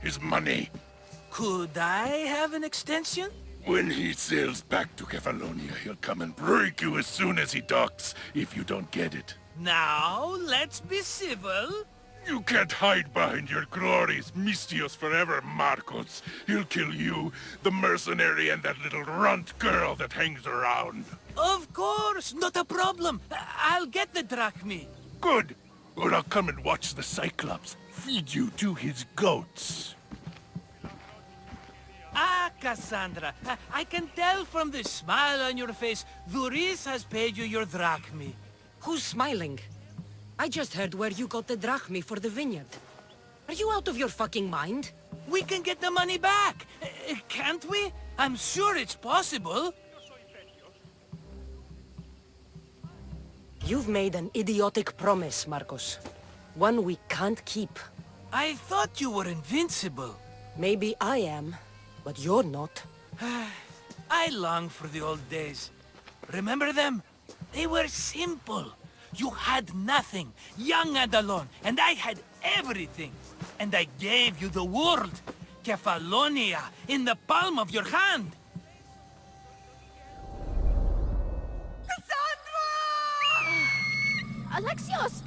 his money. Could I have an extension? When he sails back to Kefalonia, he'll come and break you as soon as he docks, if you don't get it. Now, let's be civil. You can't hide behind your glories, Mistios forever, Marcos. He'll kill you, the mercenary, and that little runt girl that hangs around. Of course, not a problem. I'll get the drachmi. Good. Or I'll come and watch the Cyclops feed you to his goats. Ah, Cassandra, I can tell from the smile on your face, Duris has paid you your drachmi. Who's smiling? I just heard where you got the drachmi for the vineyard. Are you out of your fucking mind? We can get the money back, can't we? I'm sure it's possible. You've made an idiotic promise, Marcos. One we can't keep. I thought you were invincible. Maybe I am, but you're not. I long for the old days. Remember them? They were simple. You had nothing, young and alone, and I had everything. And I gave you the world, Kefalonia, in the palm of your hand. Alexios!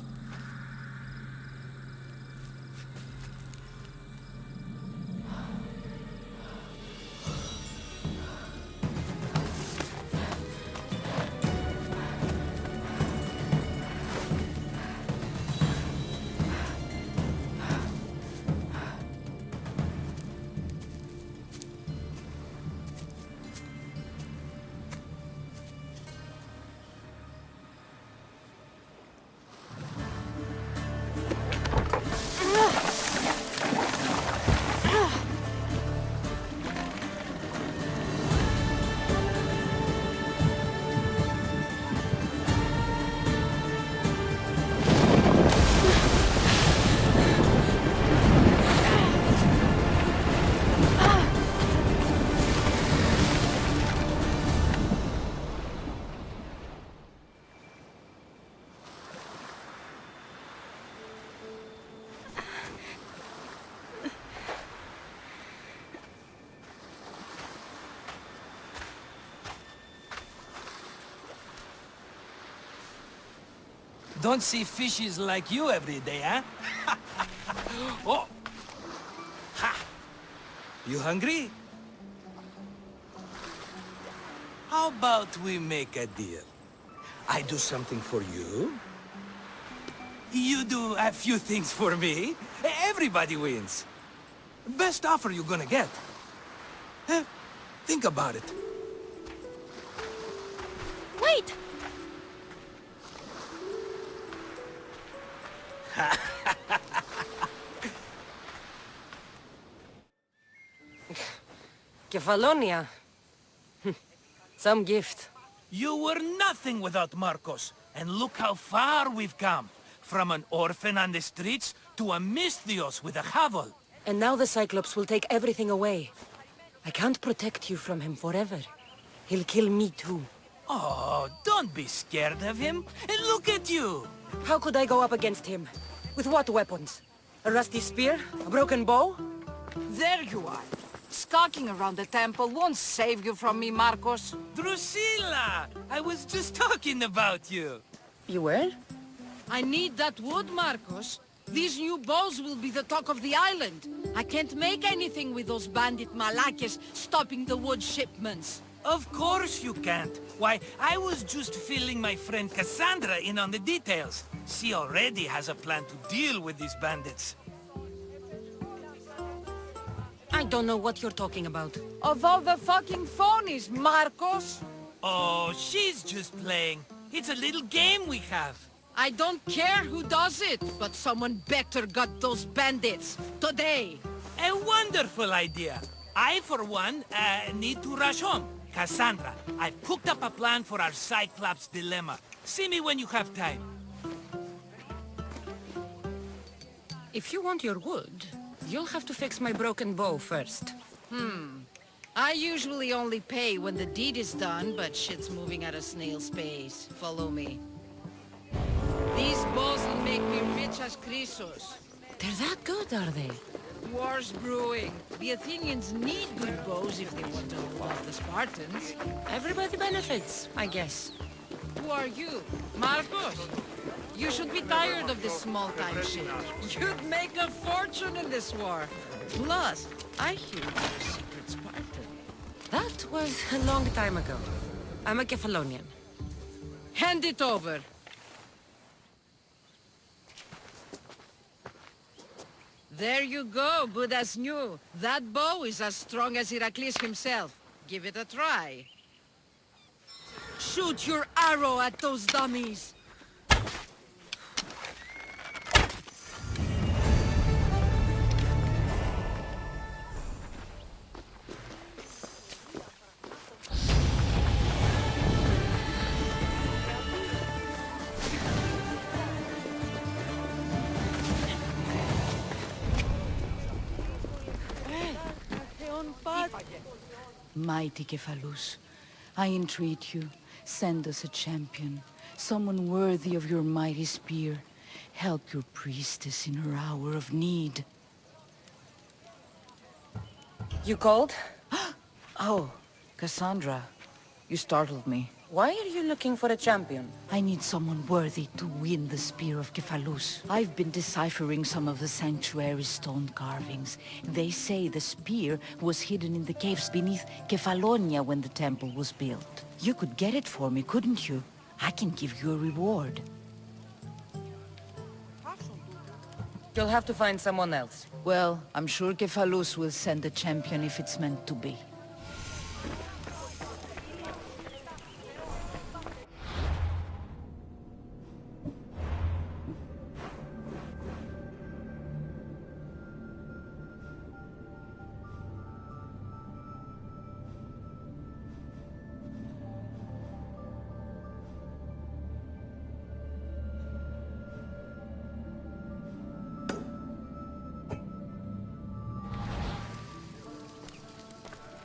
Don't see fishes like you every day, huh? Oh! Ha! You hungry? How about we make a deal? I do something for you. You do a few things for me. Everybody wins. Best offer you're gonna get. Think about it. Wait! Kefalonia. Some gift. You were nothing without Marcos, and look how far we've come. From an orphan on the streets to a Misthios with a hovel. And now the Cyclops will take everything away. I can't protect you from him forever. He'll kill me too. Oh, don't be scared of him. And look at you. How could I go up against him? With what weapons? A rusty spear? A broken bow? There you are. Skulking around the temple won't save you from me, Marcos. Drusilla! I was just talking about you. You were? I need that wood, Marcos. These new bows will be the talk of the island. I can't make anything with those bandit malakes stopping the wood shipments. Of course you can't. Why, I was just filling my friend Cassandra in on the details. She already has a plan to deal with these bandits. I don't know what you're talking about. Of all the fucking phonies, Marcos! Oh, she's just playing. It's a little game we have. I don't care who does it, but someone better got those bandits. Today! A wonderful idea. I, for one, need to rush home. Cassandra, I've cooked up a plan for our Cyclops dilemma. See me when you have time. If you want your wood, you'll have to fix my broken bow first. I usually only pay when the deed is done, but shit's moving at a snail's pace. Follow me. These bows will make me rich as Chrysos. They're that good, are they? War's brewing. The Athenians need good bows if they want to hold off the Spartans. Everybody benefits, I guess. Who are you? Marcos? You should be tired of this small-time shit. You'd make a fortune in this war. Plus, I hear you're a secret Spartan. That was a long time ago. I'm a Kephalonian. Hand it over. There you go, good as new. That bow is as strong as Heracles himself. Give it a try. Shoot your arrow at those dummies! Mighty Cephalus, I entreat you, send us a champion, someone worthy of your mighty spear. Help your priestess in her hour of need. You called? Oh, Cassandra, you startled me. Why are you looking for a champion? I need someone worthy to win the spear of Cephalus. I've been deciphering some of the sanctuary's stone carvings. They say the spear was hidden in the caves beneath Kefalonia when the temple was built. You could get it for me, couldn't you? I can give you a reward. You'll have to find someone else. Well, I'm sure Cephalus will send a champion if it's meant to be.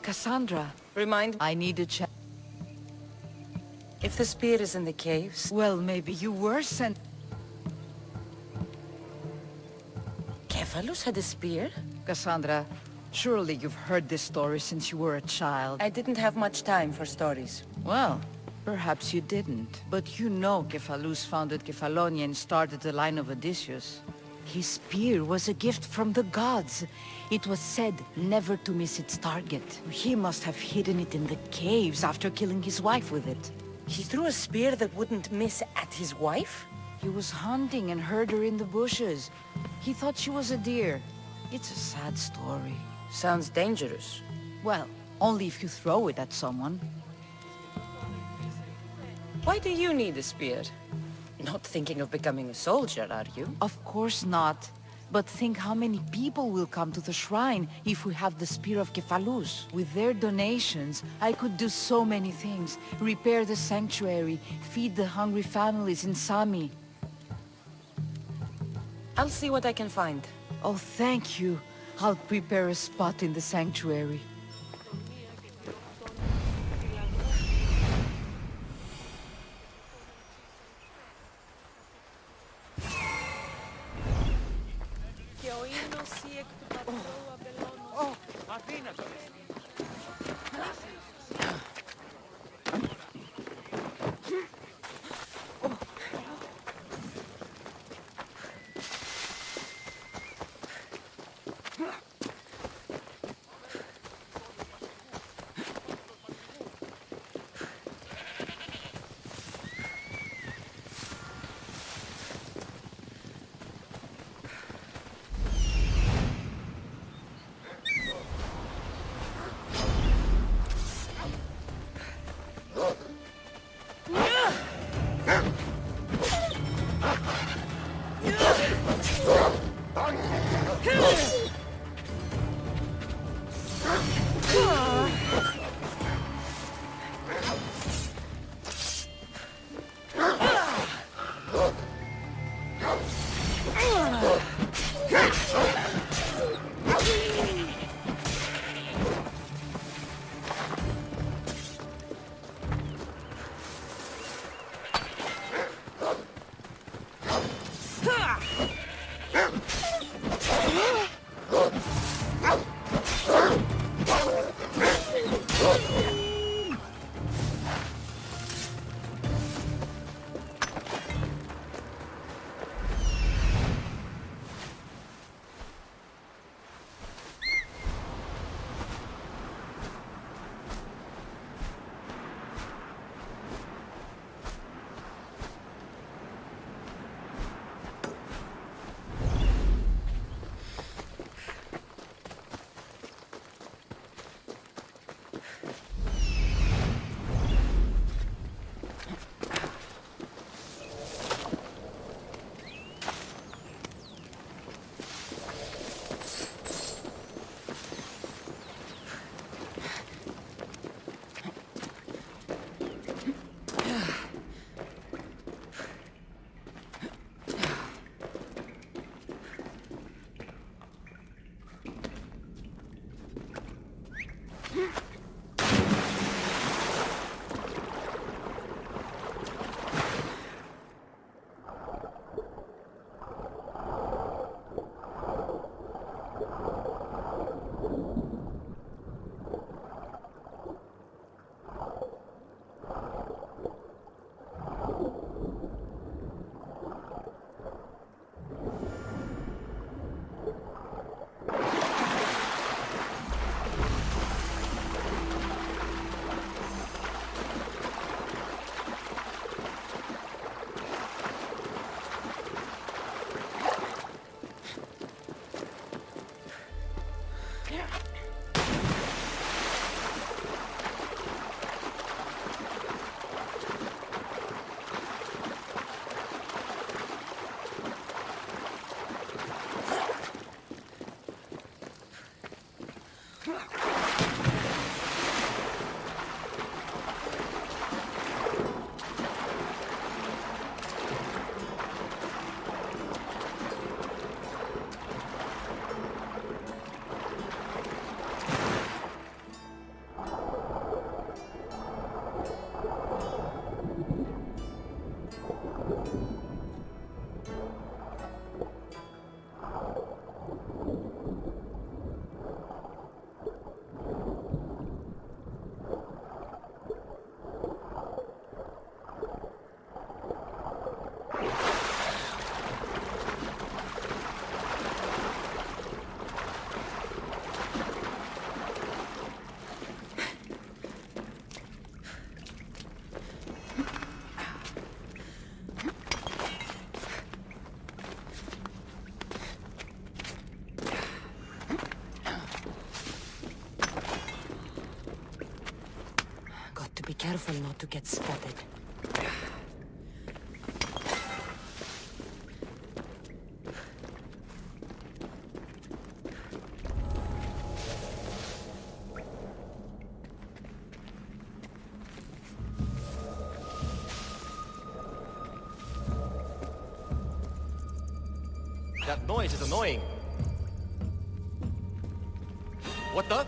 Cassandra, Remind me, I need a chat. if the spear is in the caves... Well, maybe you were sent... Cephalus had a spear? Cassandra, surely you've heard this story since you were a child. I didn't have much time for stories. Well, perhaps you didn't. But you know Cephalus founded Kefalonia and started the line of Odysseus. His spear was a gift from the gods. It was said never to miss its target. He must have hidden it in the caves after killing his wife with it. He threw a spear that wouldn't miss at his wife? He was hunting and heard her in the bushes. He thought she was a deer. It's a sad story. Sounds dangerous. Well, only if you throw it at someone. Why do you need a spear? Not thinking of becoming a soldier, are you? Of course not. But think how many people will come to the shrine if we have the Spear of Cephalus. With their donations, I could do so many things. Repair the sanctuary, feed the hungry families in Sami. I'll see what I can find. Oh, thank you. I'll prepare a spot in the sanctuary. Be careful not to get spotted. That noise is annoying. What the?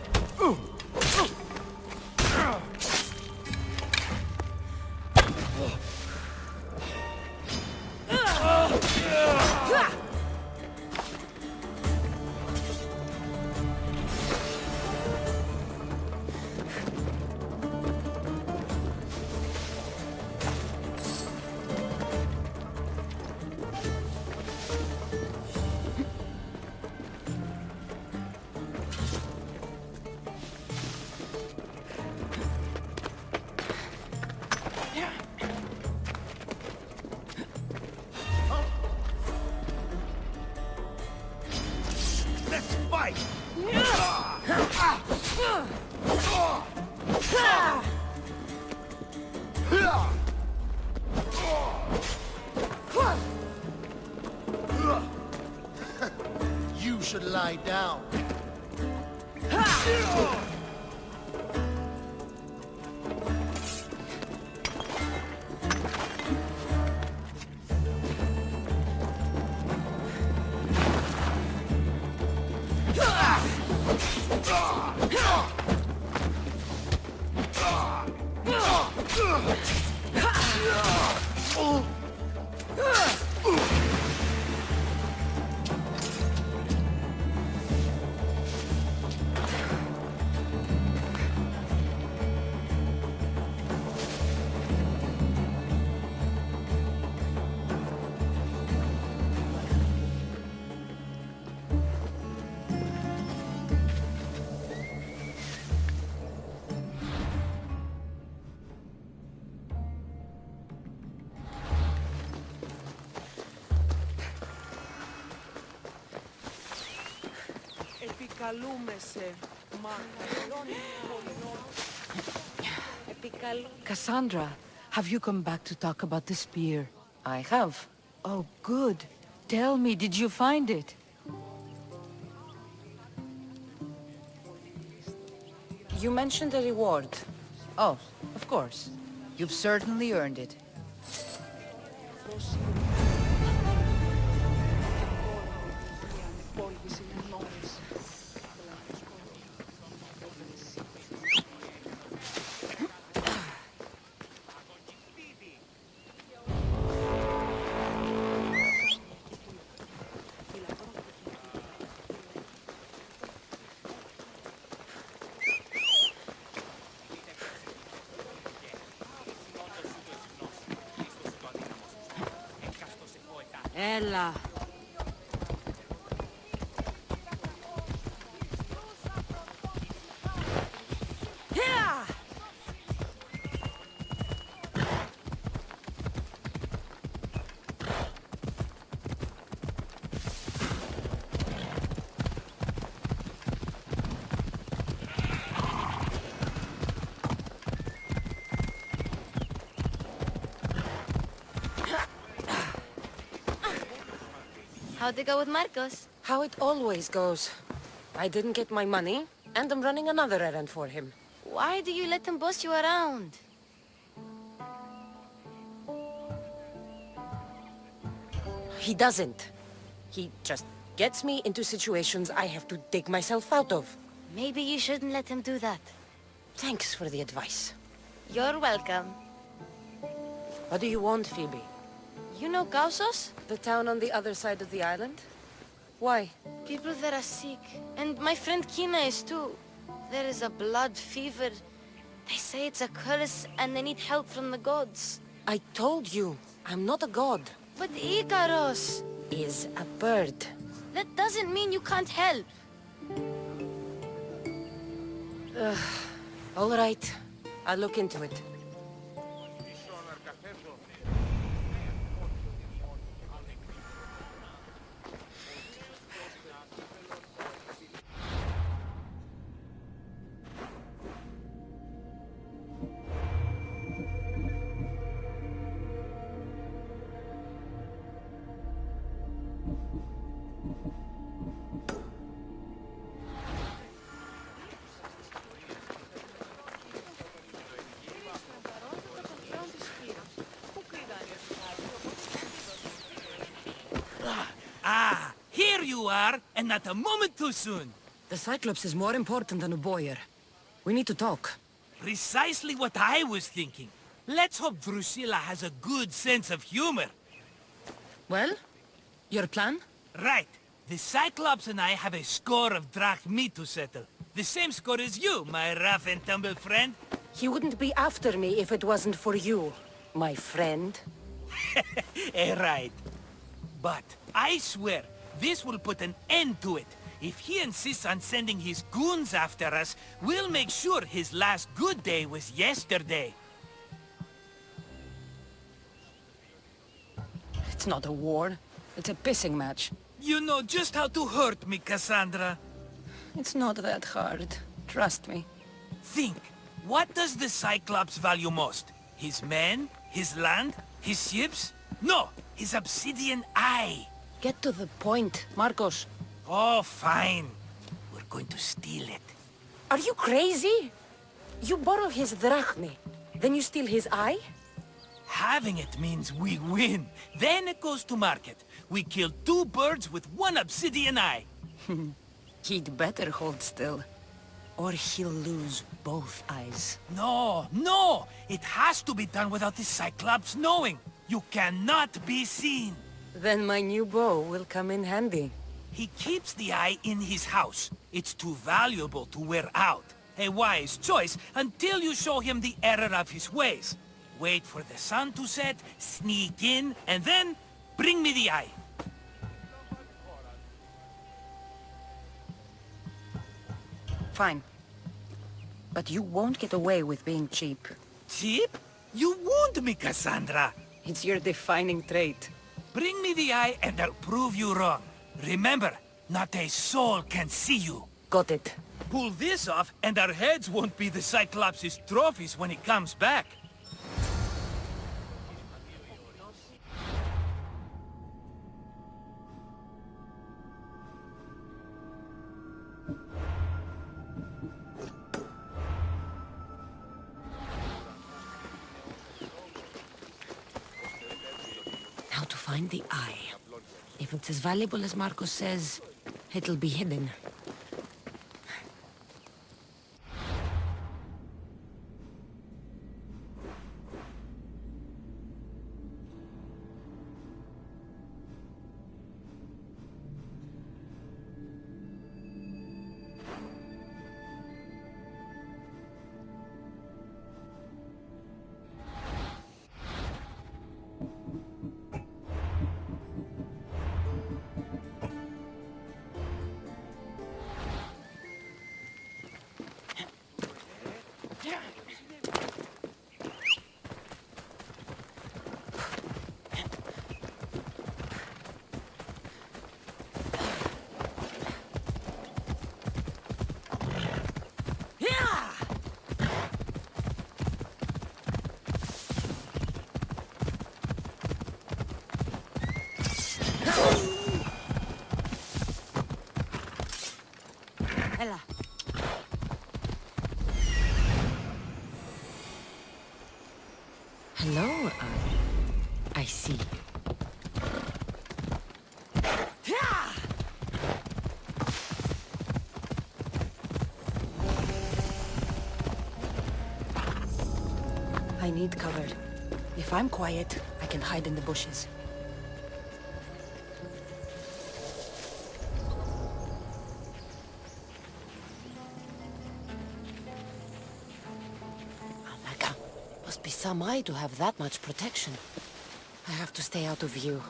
Let's fight! You should lie down. Cassandra, have you come back to talk about the spear? I have. Oh, good. Tell me, did you find it? You mentioned a reward. Oh, of course. You've certainly earned it. Ella. How'd it go with Marcos? How it always goes. I didn't get my money, and I'm running another errand for him. Why do you let him boss you around? He doesn't. He just gets me into situations I have to dig myself out of. Maybe you shouldn't let him do that. Thanks for the advice. You're welcome. What do you want, Phoebe? You know Kausos? The town on the other side of the island? Why? People there are sick. And my friend Kina is too. There is a blood fever. They say it's a curse and they need help from the gods. I told you, I'm not a god. But Ikaros! Is a bird. That doesn't mean you can't help. All right. I'll look into it. Ah, here you are, and not a moment too soon. The Cyclops is more important than a boyar. We need to talk. Precisely what I was thinking. Let's hope Drusilla has a good sense of humor. Well, your plan? Right. The Cyclops and I have a score of drachmi to settle. The same score as you, my rough and tumble friend. He wouldn't be after me if it wasn't for you, my friend. Right. But I swear, this will put an end to it. If he insists on sending his goons after us, we'll make sure his last good day was yesterday. It's not a war. It's a pissing match. You know just how to hurt me, Cassandra. It's not that hard. Trust me. Think, what does the Cyclops value most? His men? His land? His ships? No, his obsidian eye. Get to the point, Marcos. Oh, fine. We're going to steal it. Are you crazy? You borrow his drachmi, then you steal his eye? Having it means we win. Then it goes to market. We kill two birds with one obsidian eye. He'd better hold still, or he'll lose both eyes. No, no! It has to be done without the Cyclops knowing. You cannot be seen. Then my new bow will come in handy. He keeps the eye in his house. It's too valuable to wear out. A wise choice until you show him the error of his ways. Wait for the sun to set, sneak in, and then bring me the eye. Fine. But you won't get away with being cheap. Cheap? You wound me, Cassandra. It's your defining trait. Bring me the eye and I'll prove you wrong. Remember, not a soul can see you. Got it. Pull this off, and our heads won't be the Cyclops' trophies when he comes back. Now to find the eye. If it's as valuable as Marcos says, it'll be hidden. Ella. Hello, I see. I need cover. If I'm quiet, I can hide in the bushes. Must be some eye to have that much protection. I have to stay out of view.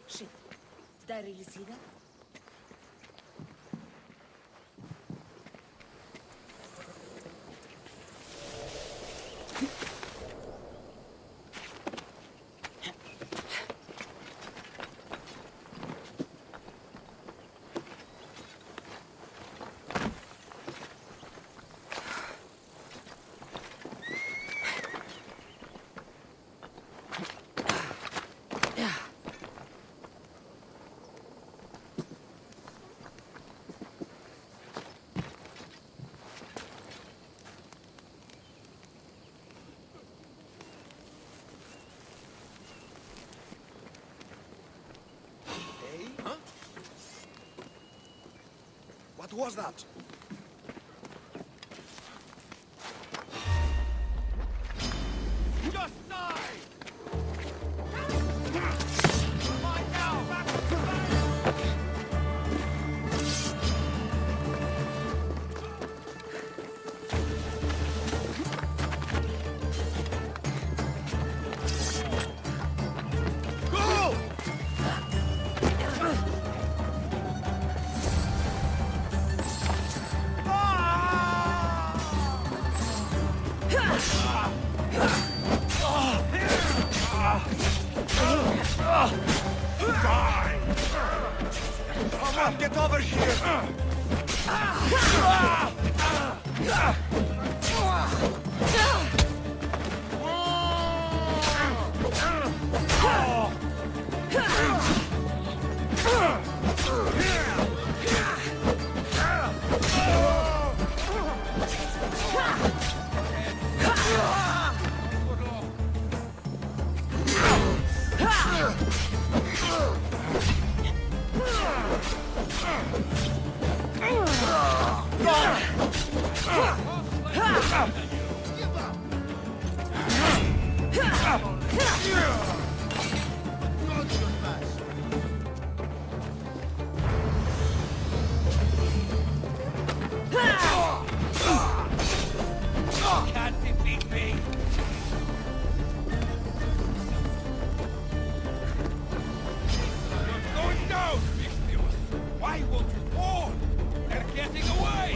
Shit. Did I really see that? What was that? Just die! Come on, get over here! Can't defeat me. You're going down, Mistios. Why won't you fall? They're getting away.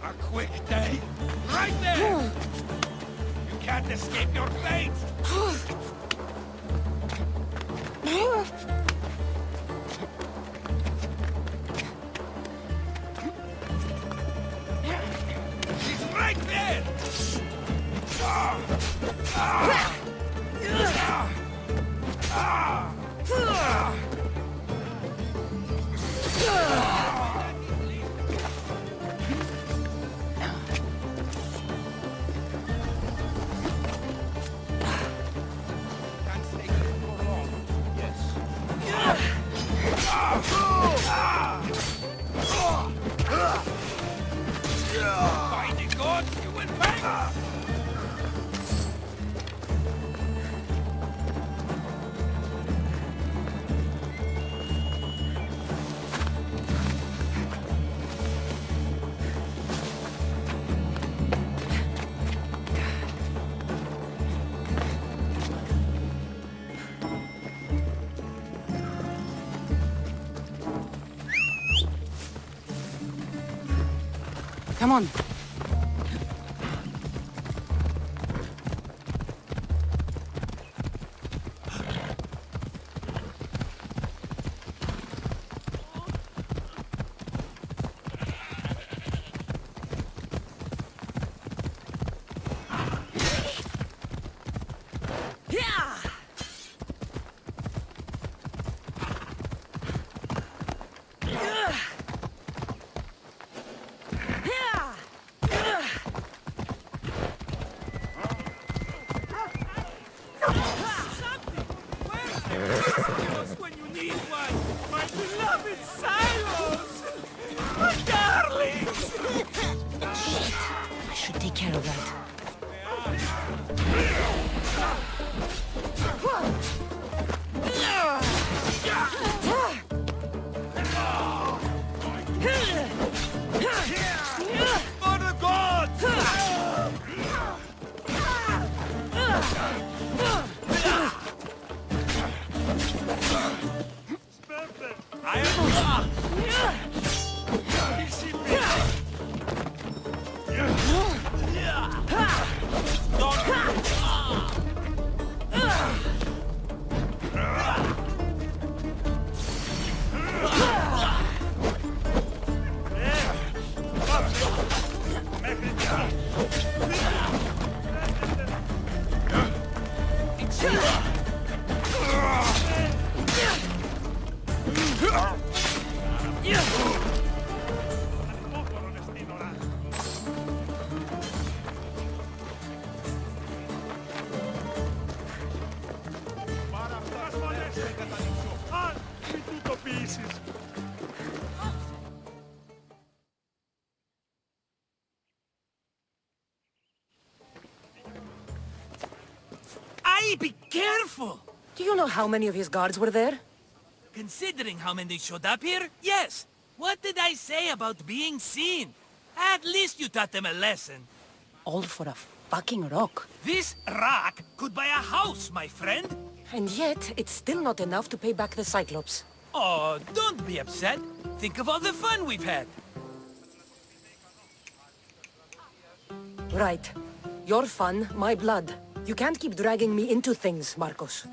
A quick day. Right there! You can't escape your fate! She's right there! Can't stay here for long. Yes. By the gods, you will pay! Come on. When you need one, my beloved silos! My darlings! I should take care of that. For the gods! I am be careful! Do you know how many of his guards were there? Considering how many showed up here, yes. What did I say about being seen? At least you taught them a lesson. All for a fucking rock. This rock could buy a house, my friend. And yet, it's still not enough to pay back the Cyclops. Oh, don't be upset. Think of all the fun we've had. Right. Your fun, my blood. You can't keep dragging me into things, Marcos.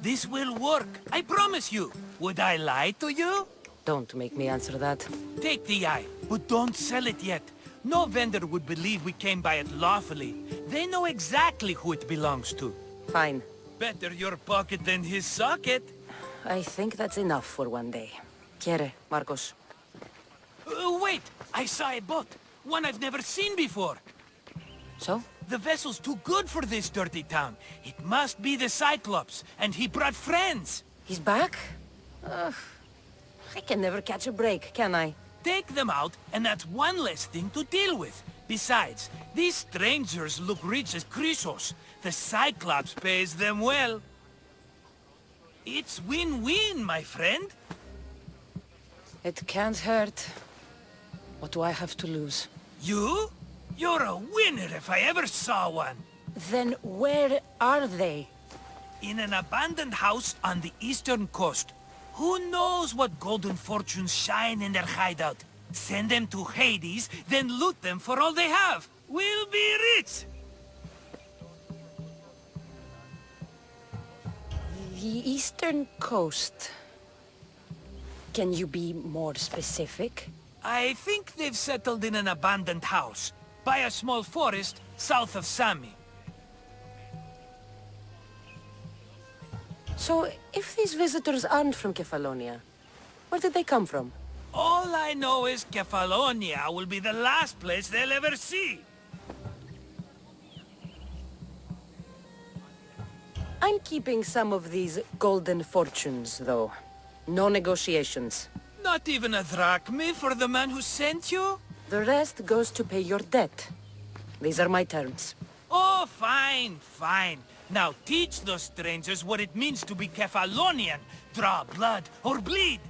This will work, I promise you. Would I lie to you? Don't make me answer that. Take the eye, but don't sell it yet. No vendor would believe we came by it lawfully. They know exactly who it belongs to. Fine. Better your pocket than his socket. I think that's enough for one day. Quiere, Marcos. Wait! I saw a boat. One I've never seen before. So? The vessel's too good for this dirty town. It must be the Cyclops, and he brought friends. He's back? Ugh. I can never catch a break, can I? Take them out, and that's one less thing to deal with. Besides, these strangers look rich as Chrysos. The Cyclops pays them well. It's win-win, my friend. It can't hurt. What do I have to lose? You? You're a winner if I ever saw one. Then where are they? In an abandoned house on the eastern coast. Who knows what golden fortunes shine in their hideout? Send them to Hades, then loot them for all they have. We'll be rich! The eastern coast. Can you be more specific? I think they've settled in an abandoned house, by a small forest south of Sami. So, if these visitors aren't from Kefalonia, where did they come from? All I know is Kefalonia will be the last place they'll ever see. I'm keeping some of these golden fortunes, though. No negotiations. Not even a drachme for the man who sent you? The rest goes to pay your debt. These are my terms. Oh, fine, fine. Now teach those strangers what it means to be Kefalonian. Draw blood or bleed.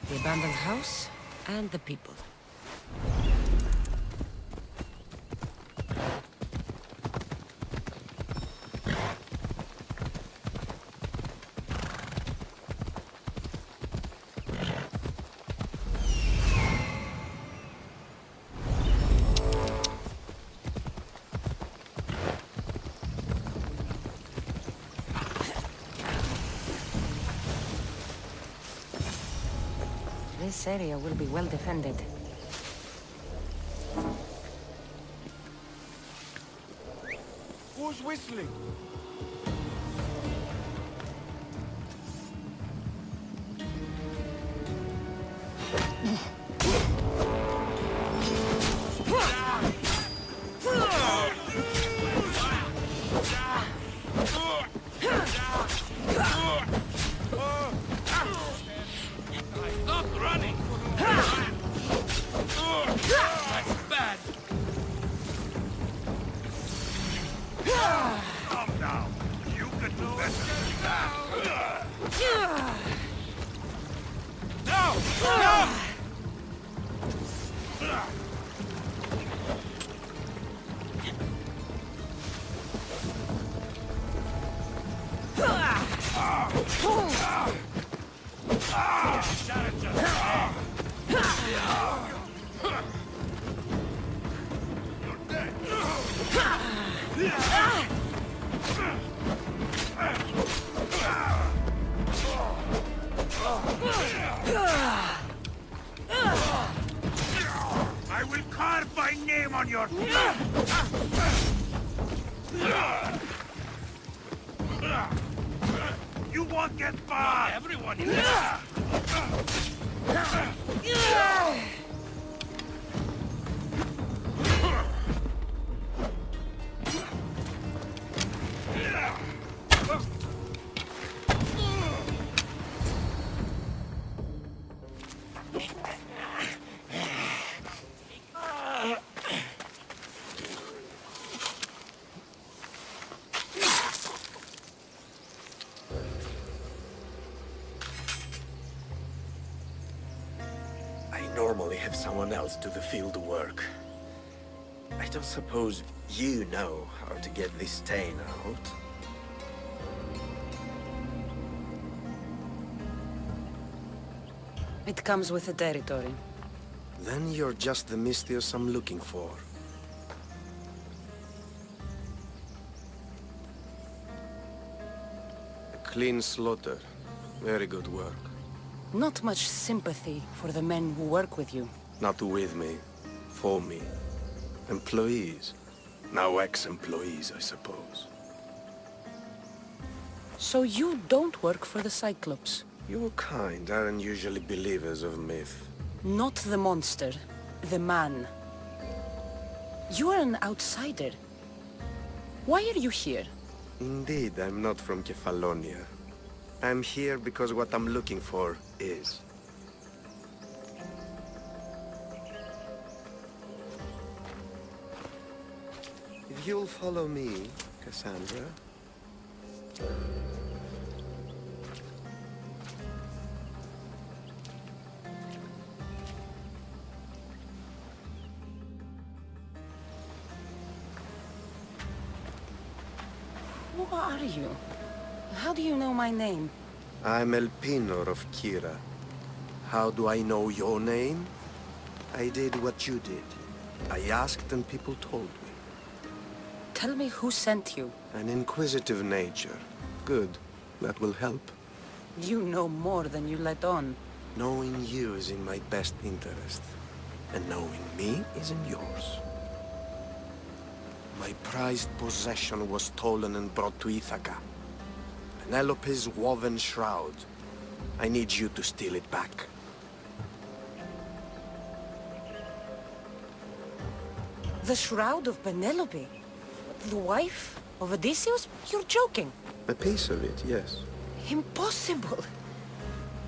The abandoned house and the people. This area will be well defended. Who's whistling? Stop running! That's bad. Calm down. You can do better than that. No! No! I will carve my name on your... You won't get far! Everyone is... have someone else do the field work. I don't suppose you know how to get this stain out. It comes with the territory. Then you're just the Mystios I'm looking for. A clean slaughter. Very good work. Not much sympathy for the men who work with you. Not with me. For me. Employees. Now ex-employees, I suppose. So you don't work for the Cyclops? Your kind aren't usually believers of myth. Not the monster. The man. You are an outsider. Why are you here? Indeed, I'm not from Kefalonia. I'm here because what I'm looking for is. If you'll follow me, Cassandra. Who are you? How do you know my name? I'm El Pinor of Kira. How do I know your name? I did what you did. I asked and people told me. Tell me who sent you. An inquisitive nature. Good. That will help. You know more than you let on. Knowing you is in my best interest. And knowing me is in yours. My prized possession was stolen and brought to Ithaca. Penelope's woven shroud. I need you to steal it back. The shroud of Penelope? The wife of Odysseus? You're joking. A piece of it, yes. Impossible.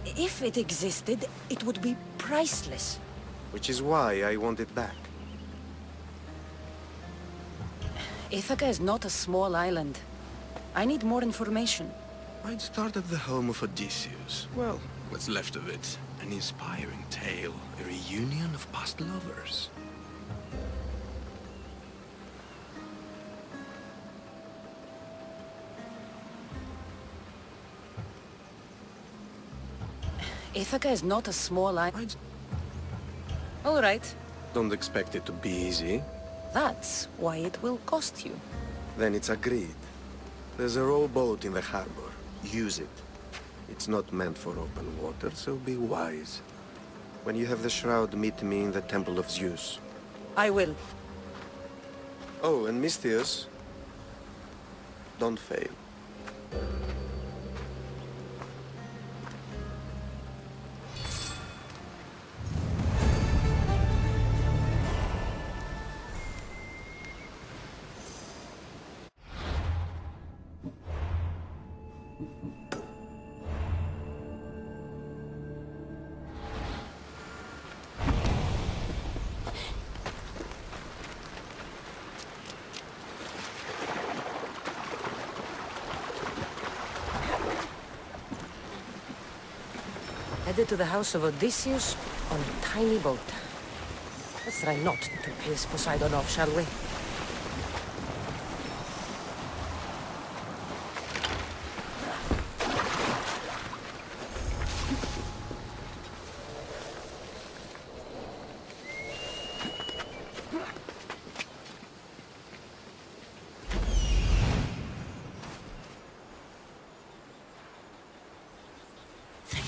If it existed, it would be priceless. Which is why I want it back. Ithaca is not a small island. I need more information. I'd start at the home of Odysseus. Well, what's left of it? An inspiring tale, a reunion of past lovers. Ithaca is not a small island. All right. Don't expect it to be easy. That's why it will cost you. Then it's agreed. There's a rowboat in the harbor. Use it. It's not meant for open water, so be wise. When you have the shroud, meet me in the Temple of Zeus. I will. Oh, and Mystios, don't fail. Headed to the house of Odysseus on a tiny boat. Let's try not to piss Poseidon off, shall we?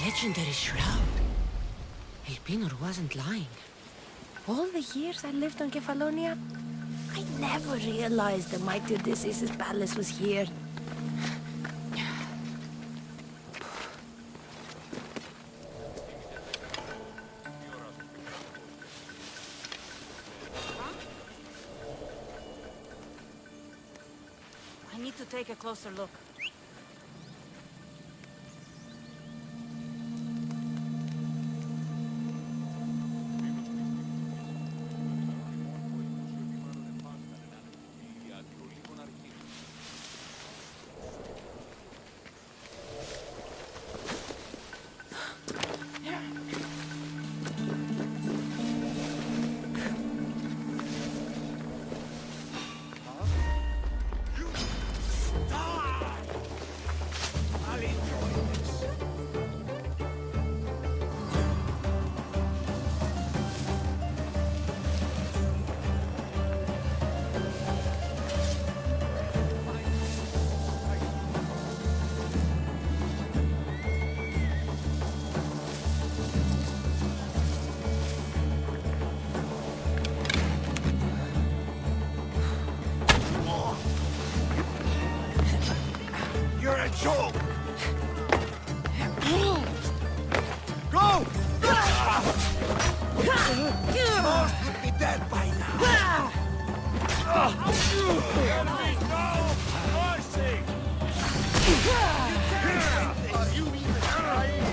Legendary shroud. Elpinor wasn't lying. All the years I lived on Kefalonia, I never realized the mighty Odysseus' palace was here. I need to take a closer look. Most would be dead by now. Enemy down! Odyssey! Are you even trying?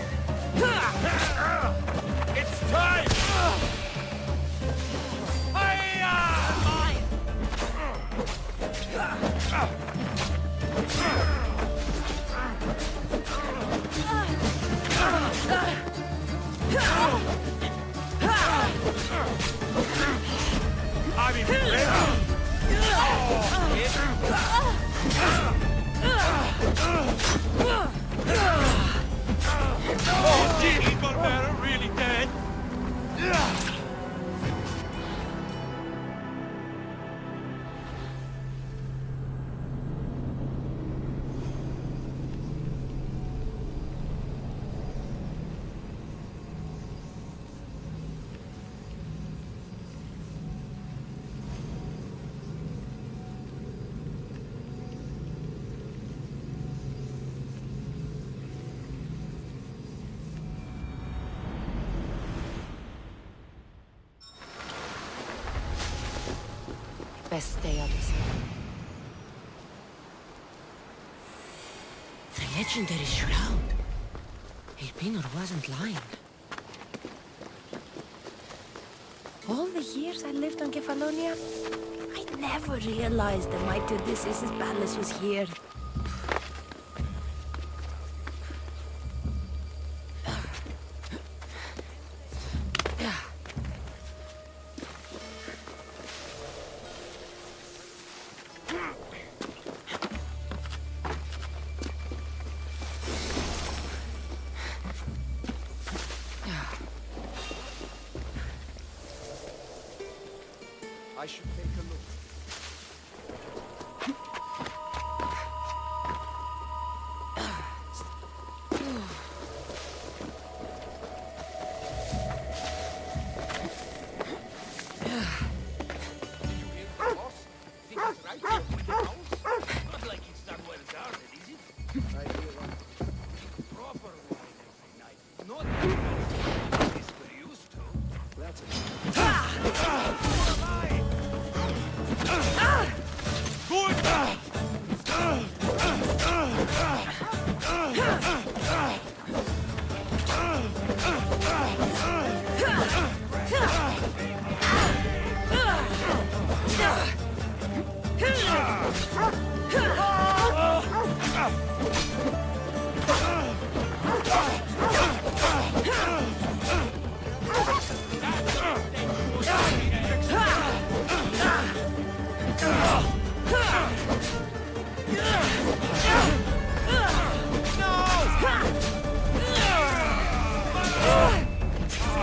It's time! I'm in Oh, gee, Barbara, really dead? Best day, Odyssey. The legendary shroud. Elpinor wasn't lying. All the years I lived on Kefalonia, I never realized the mighty Odysseus' palace was here. I should take a look. Not like it's not well guarded, is it? I hear one. Proper wine every night. Not everybody is we're used to. That's it.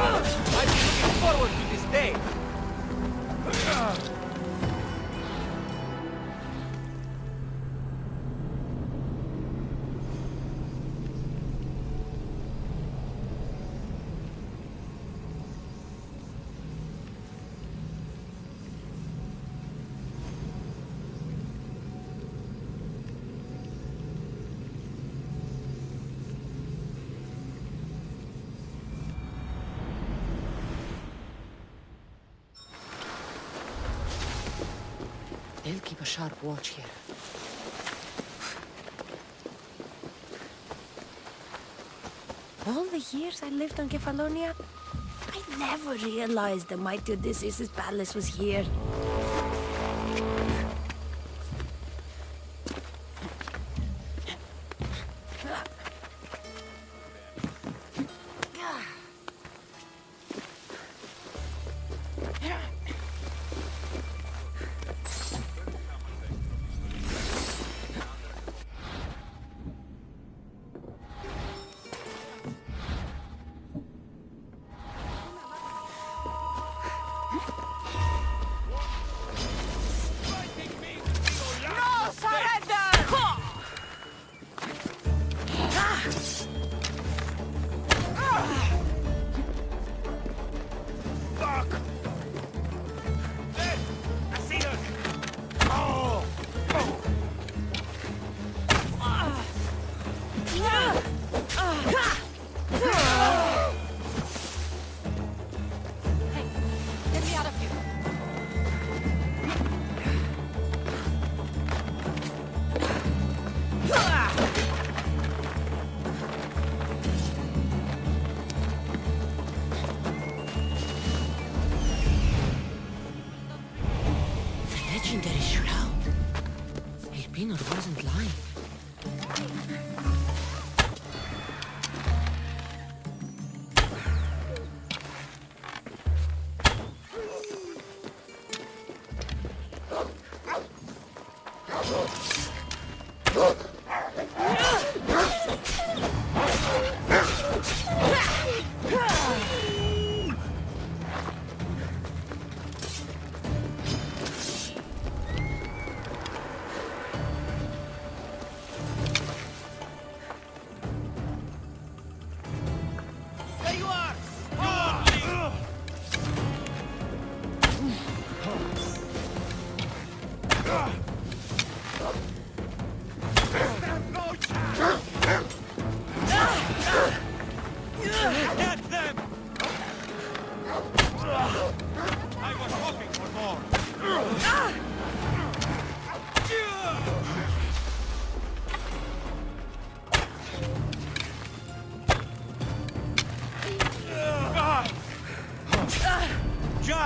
I've been looking forward to this day. They'll keep a sharp watch here. All the years I lived on Kefalonia, I never realized the mighty Odysseus' palace was here.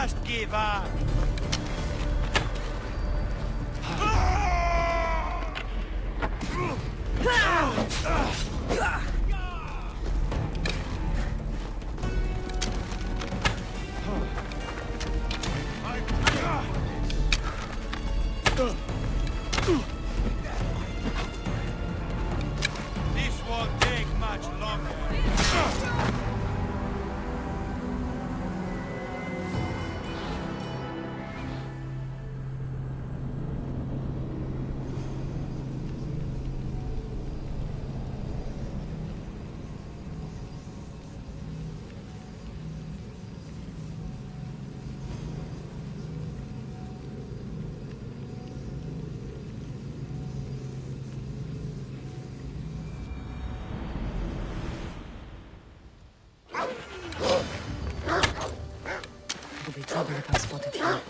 Just give up! This won't take much longer. It'll be trouble if I'm spotted here.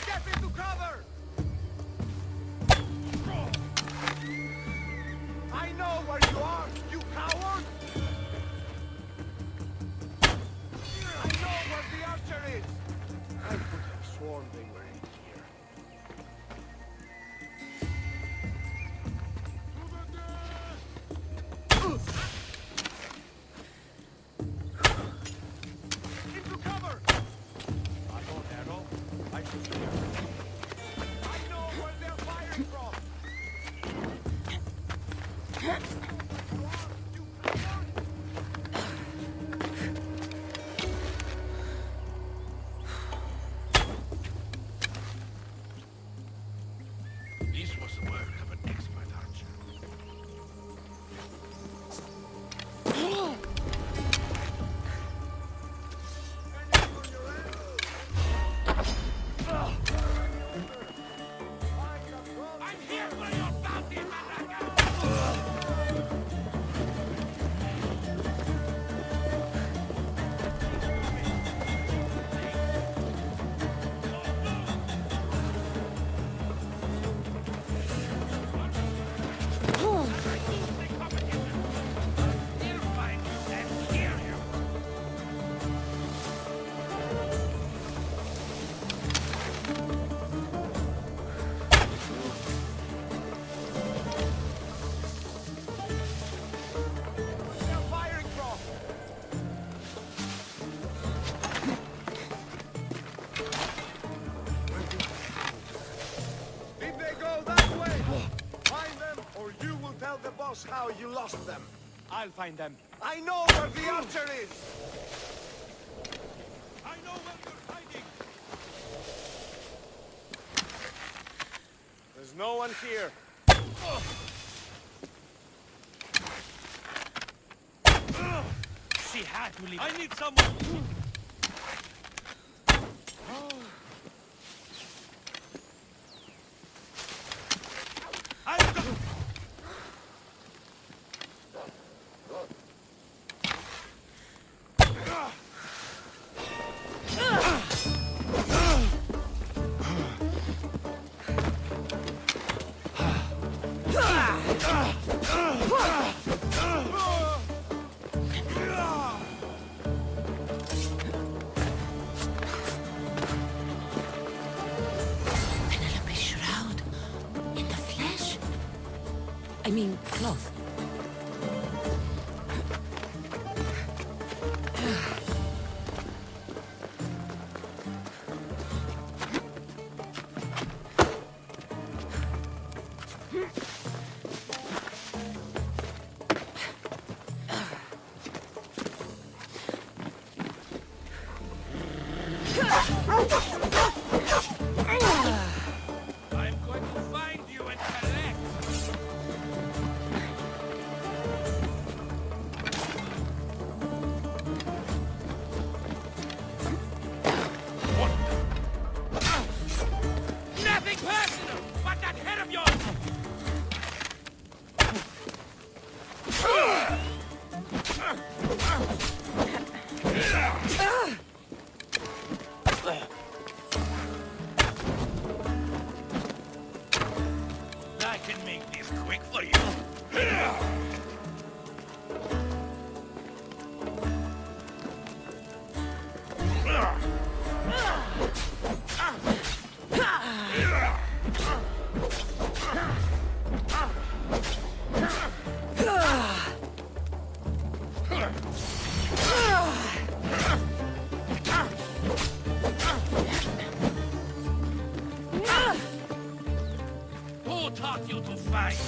Get into cover! I know where you are, you coward! I know where the archer is! I could have sworn they were in here. Into cover! I won't arrow. I should hear. I know where they're firing from! This was the work of an expert archer. I'm here for your bounty, Malaga! They'll find you and kill you. They're firing from! Did they go that way? Find them, or you will tell the boss how you lost them. I'll find them. I know where the archer is! I know where you're hiding! There's no one here. She had to leave. I need someone! I'll go. Penelope's shroud. In the flesh? I mean, cloth. I'm going to find you and collect. quick for you. Who taught you to fight?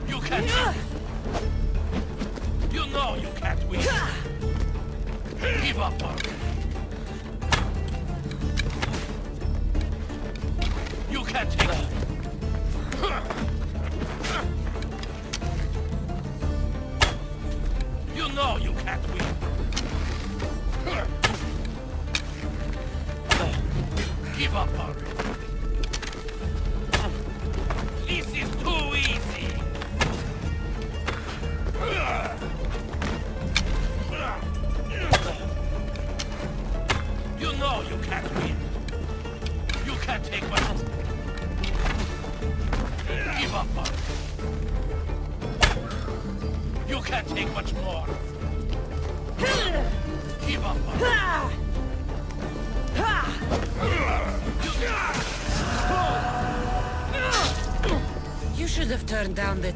You can't win. You know you can't win. Give up on me. You can't take it. You know you can't win. Give up on me. This is too easy. You know you can't win. You can't take much. Give up on me. You can't take much more. Give up on me. You should have turned down the...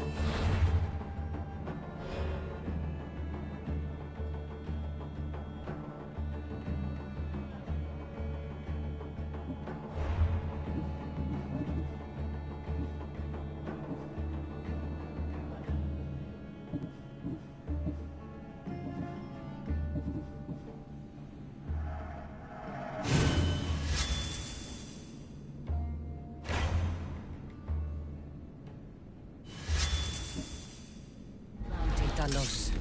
Talos.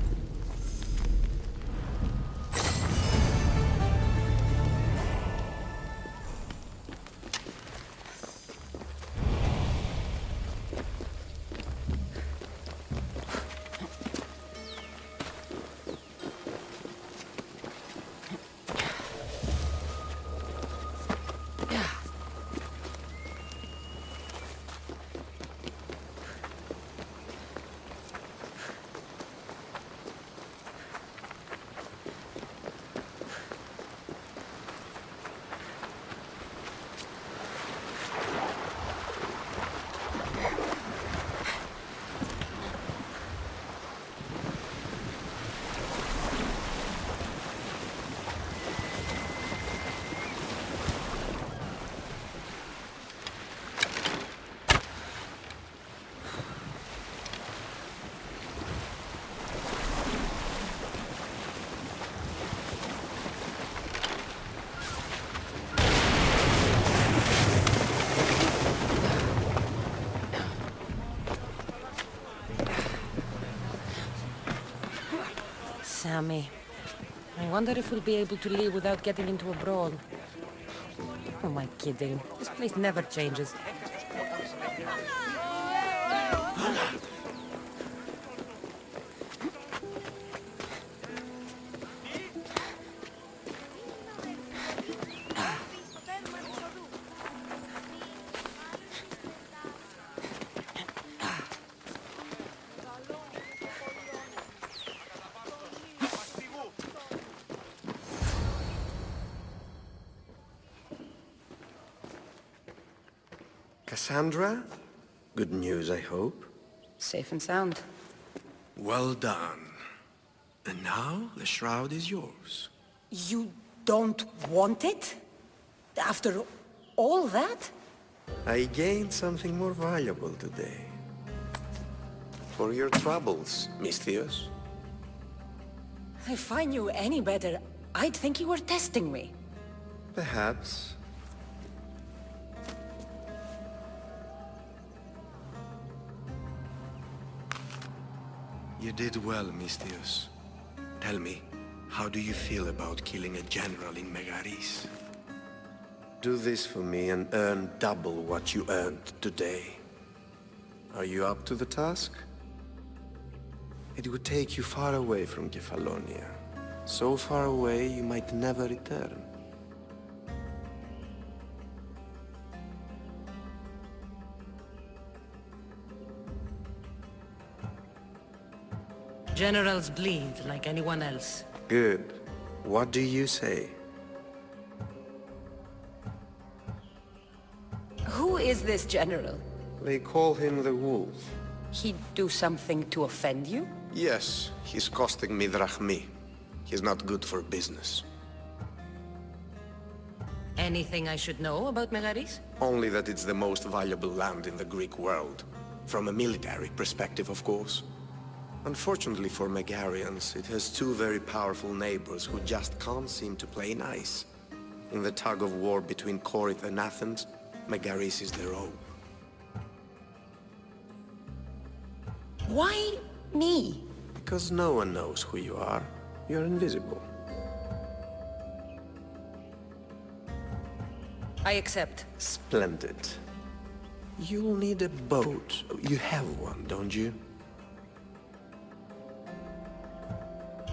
Sammy. I wonder if we'll be able to leave without getting into a brawl. Who am I kidding? This place never changes. Cassandra? Good news, I hope. Safe and sound. Well done. And now, the shroud is yours. You don't want it? After all that? I gained something more valuable today. For your troubles, Misthios. If I knew any better, I'd think you were testing me. Perhaps. You did well, Misthios. Tell me, how do you feel about killing a general in Megaris? Do this for me and earn double what you earned today. Are you up to the task? It would take you far away from Kefalonia. So far away you might never return. Generals bleed like anyone else. Good. What do you say? Who is this general? They call him the Wolf. He'd do something to offend you? Yes, he's costing me drachmi. He's not good for business. Anything I should know about Megaris? Only that it's the most valuable land in the Greek world. From a military perspective, of course. Unfortunately for Megarians, it has two very powerful neighbors who just can't seem to play nice. In the tug of war between Corinth and Athens, Megaris is their own. Why me? Because no one knows who you are. You're invisible. I accept. Splendid. You'll need a boat. You have one, don't you?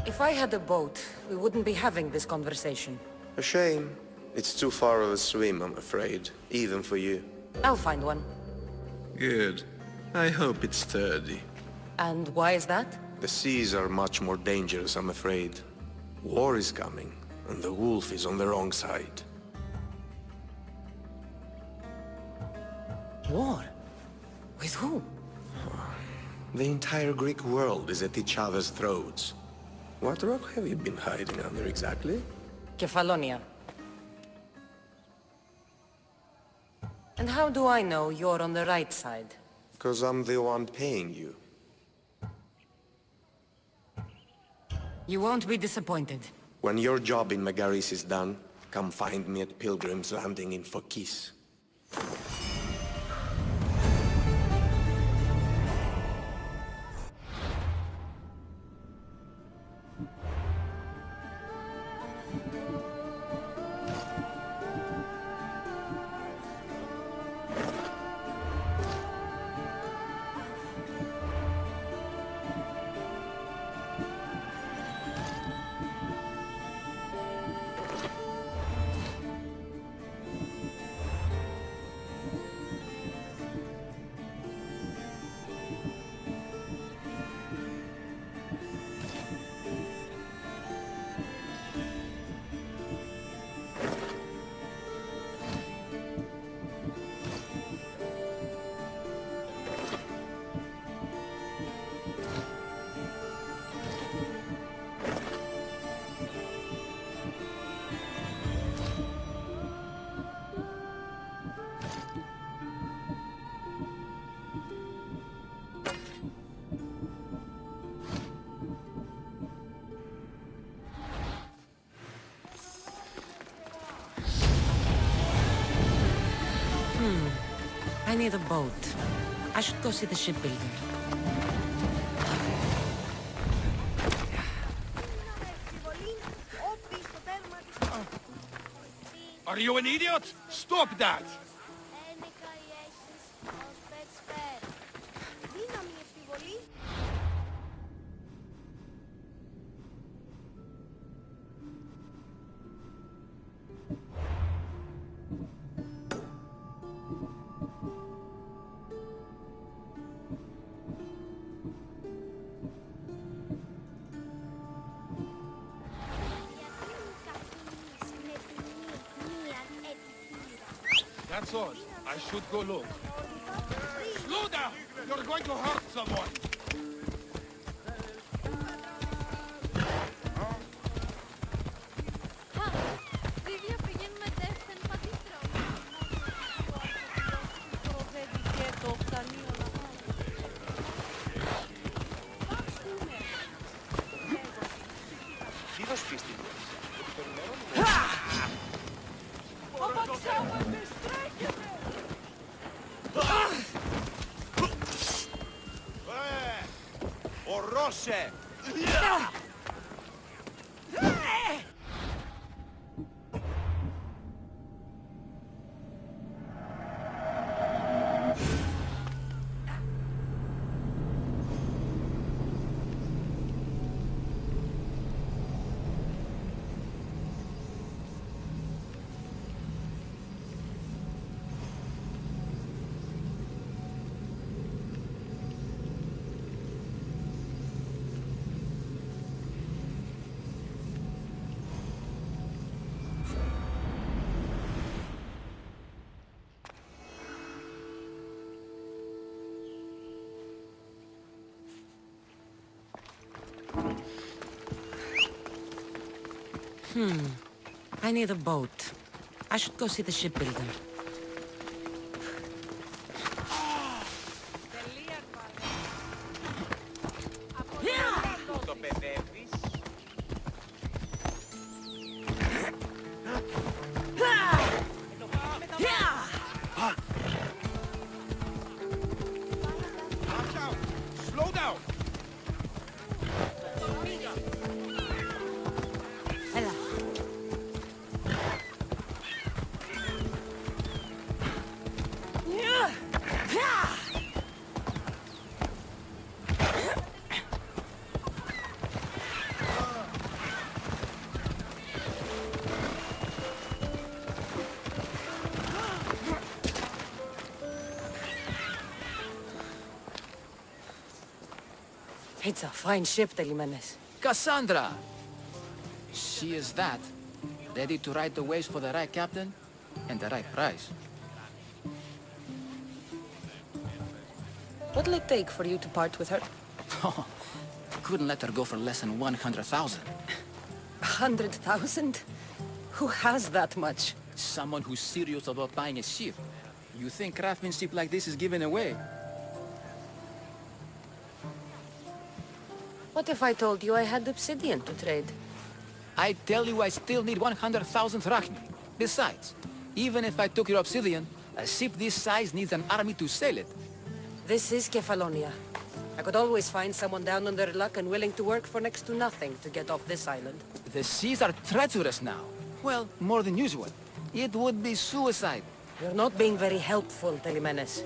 If I had a boat, we wouldn't be having this conversation. A shame. It's too far of a swim, I'm afraid. Even for you. I'll find one. Good. I hope it's sturdy. And why is that? The seas are much more dangerous, I'm afraid. War is coming, and the wolf is on the wrong side. War? With who? The entire Greek world is at each other's throats. What rock have you been hiding under exactly? Kefalonia. And how do I know you're on the right side? Because I'm the one paying you. You won't be disappointed. When your job in Megaris is done, come find me at Pilgrim's Landing in Phokis. I need a boat. I should go see the shipbuilder. Are you an idiot? Stop that! That's all. I should go look. Slow down! You're going to hurt someone! Ορόσε! I need a boat. I should go see the shipbuilder. Slow down! It's a fine ship, Telimenes. Cassandra! She is that. Ready to ride the waves for the right captain and the right price. What'll it take for you to part with her? Couldn't let her go for less than 100,000. 100,000? Who has that much? Someone who's serious about buying a ship. You think craftsmanship like this is given away? What if I told you I had obsidian to trade? I tell you I still need 100,000 drachmi. Besides, even if I took your obsidian, a ship this size needs an army to sail it. This is Kefalonia. I could always find someone down on their luck and willing to work for next to nothing to get off this island. The seas are treacherous now. Well, more than usual. It would be suicide. You're not being very helpful, Telimenes.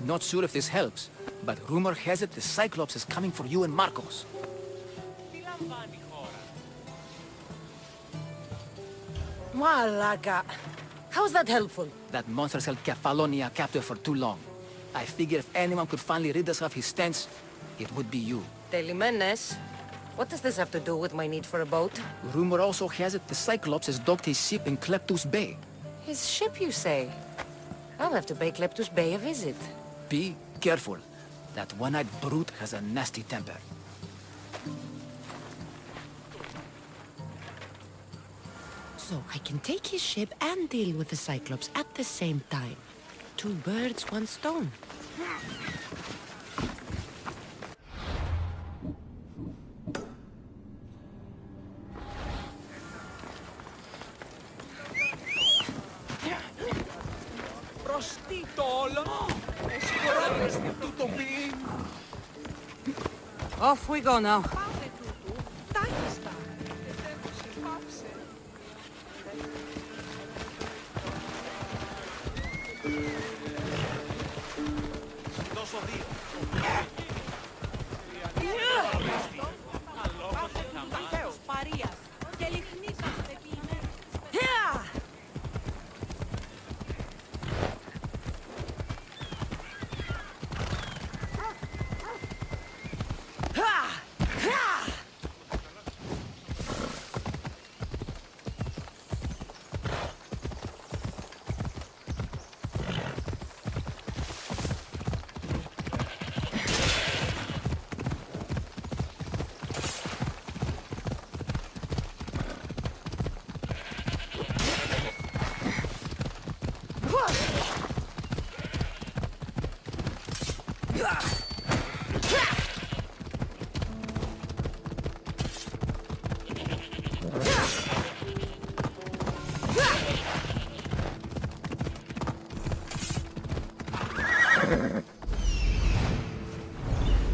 Not sure if this helps, but rumor has it the Cyclops is coming for you and Marcos. Malaga. How's that helpful? That monster's held Kefalonia captive for too long. I figure if anyone could finally rid us of his stench, it would be you. Telimenes? What does this have to do with my need for a boat? Rumor also has it the Cyclops has docked his ship in Kleptus Bay. His ship, you say? I'll have to pay Kleptus Bay a visit. Be careful. That one-eyed brute has a nasty temper. So I can take his ship and deal with the Cyclops at the same time. Two birds, one stone. Off we go now.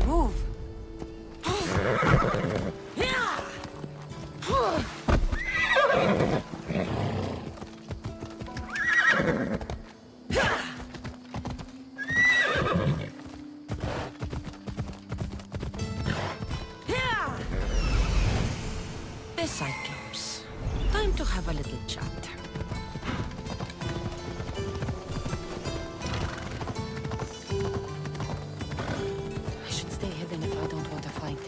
Move. The Cyclops. Time to have a little chat. I should stay hidden if I don't want to fight.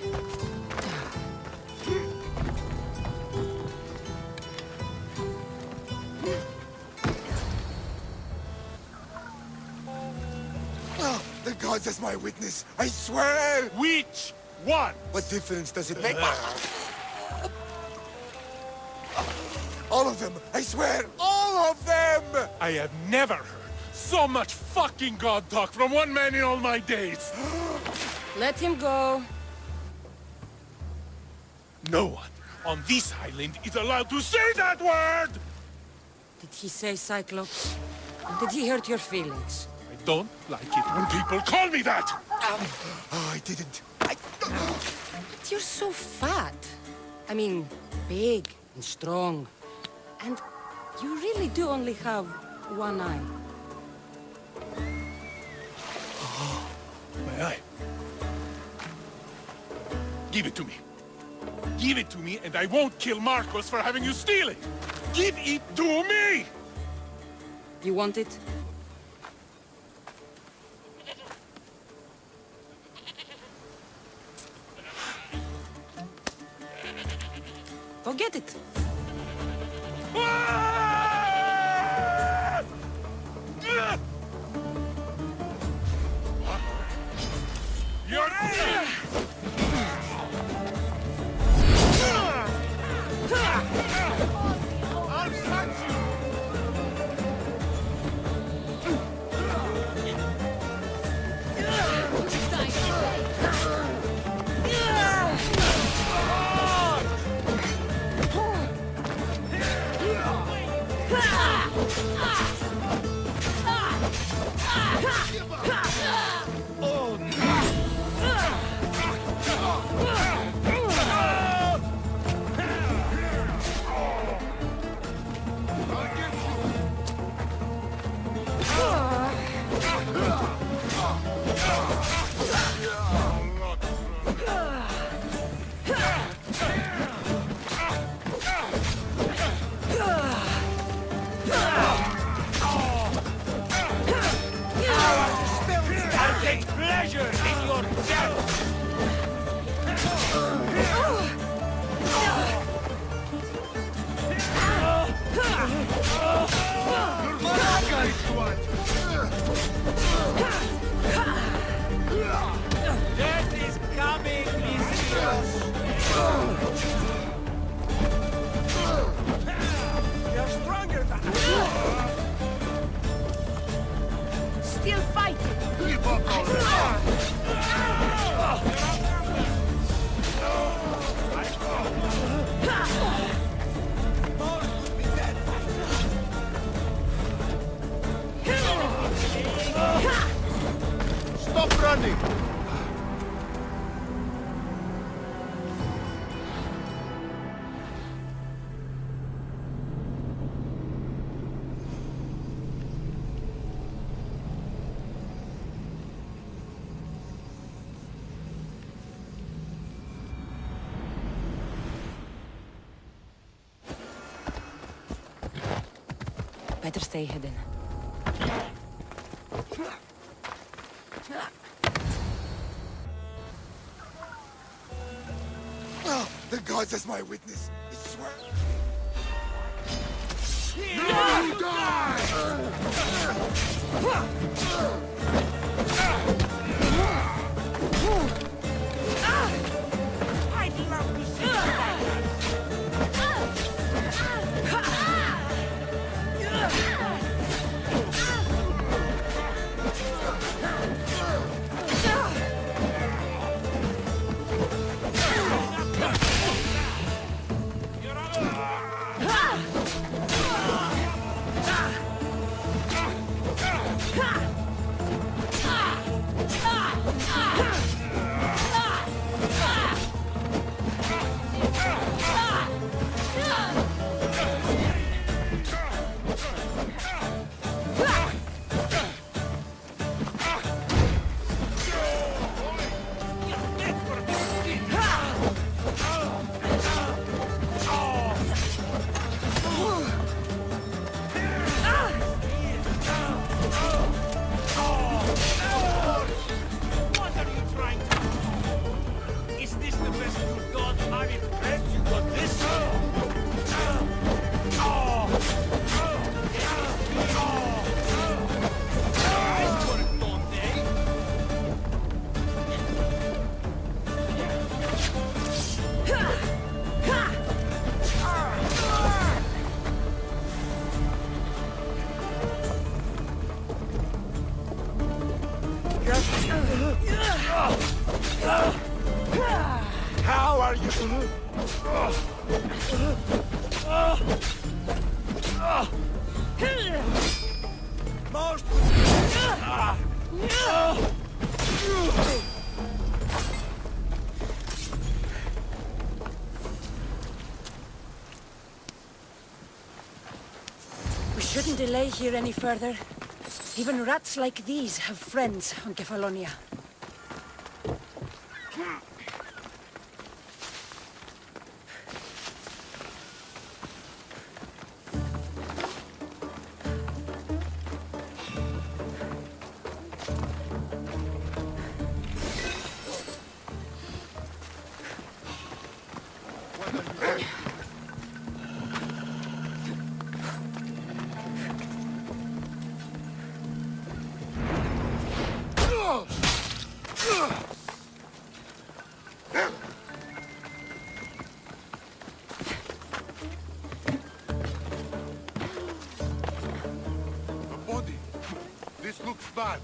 Oh, the gods as my witness, I swear! Which one? What difference does it make? All of them! I swear, all of them! I have never heard so much fucking God talk from one man in all my days. Let him go. No one on this island is allowed to say that word! Did he say Cyclops? Did he hurt your feelings? I don't like it when people call me that! Oh, I didn't. But you're so fat. I mean, big and strong. And you really do only have one eye. My eye. Give it to me. Give it to me and I won't kill Marcos for having you steal it! Give it to me! You want it? Go get it. You're dead! I'll touch you! Still fighting. Stop running! Better stay hidden. Oh, the gods as my witness. I swear. You die! I'd love to see you like that. How are you? Most. We shouldn't delay here any further. Even rats like these have friends on Kefalonia. A body. This looks bad.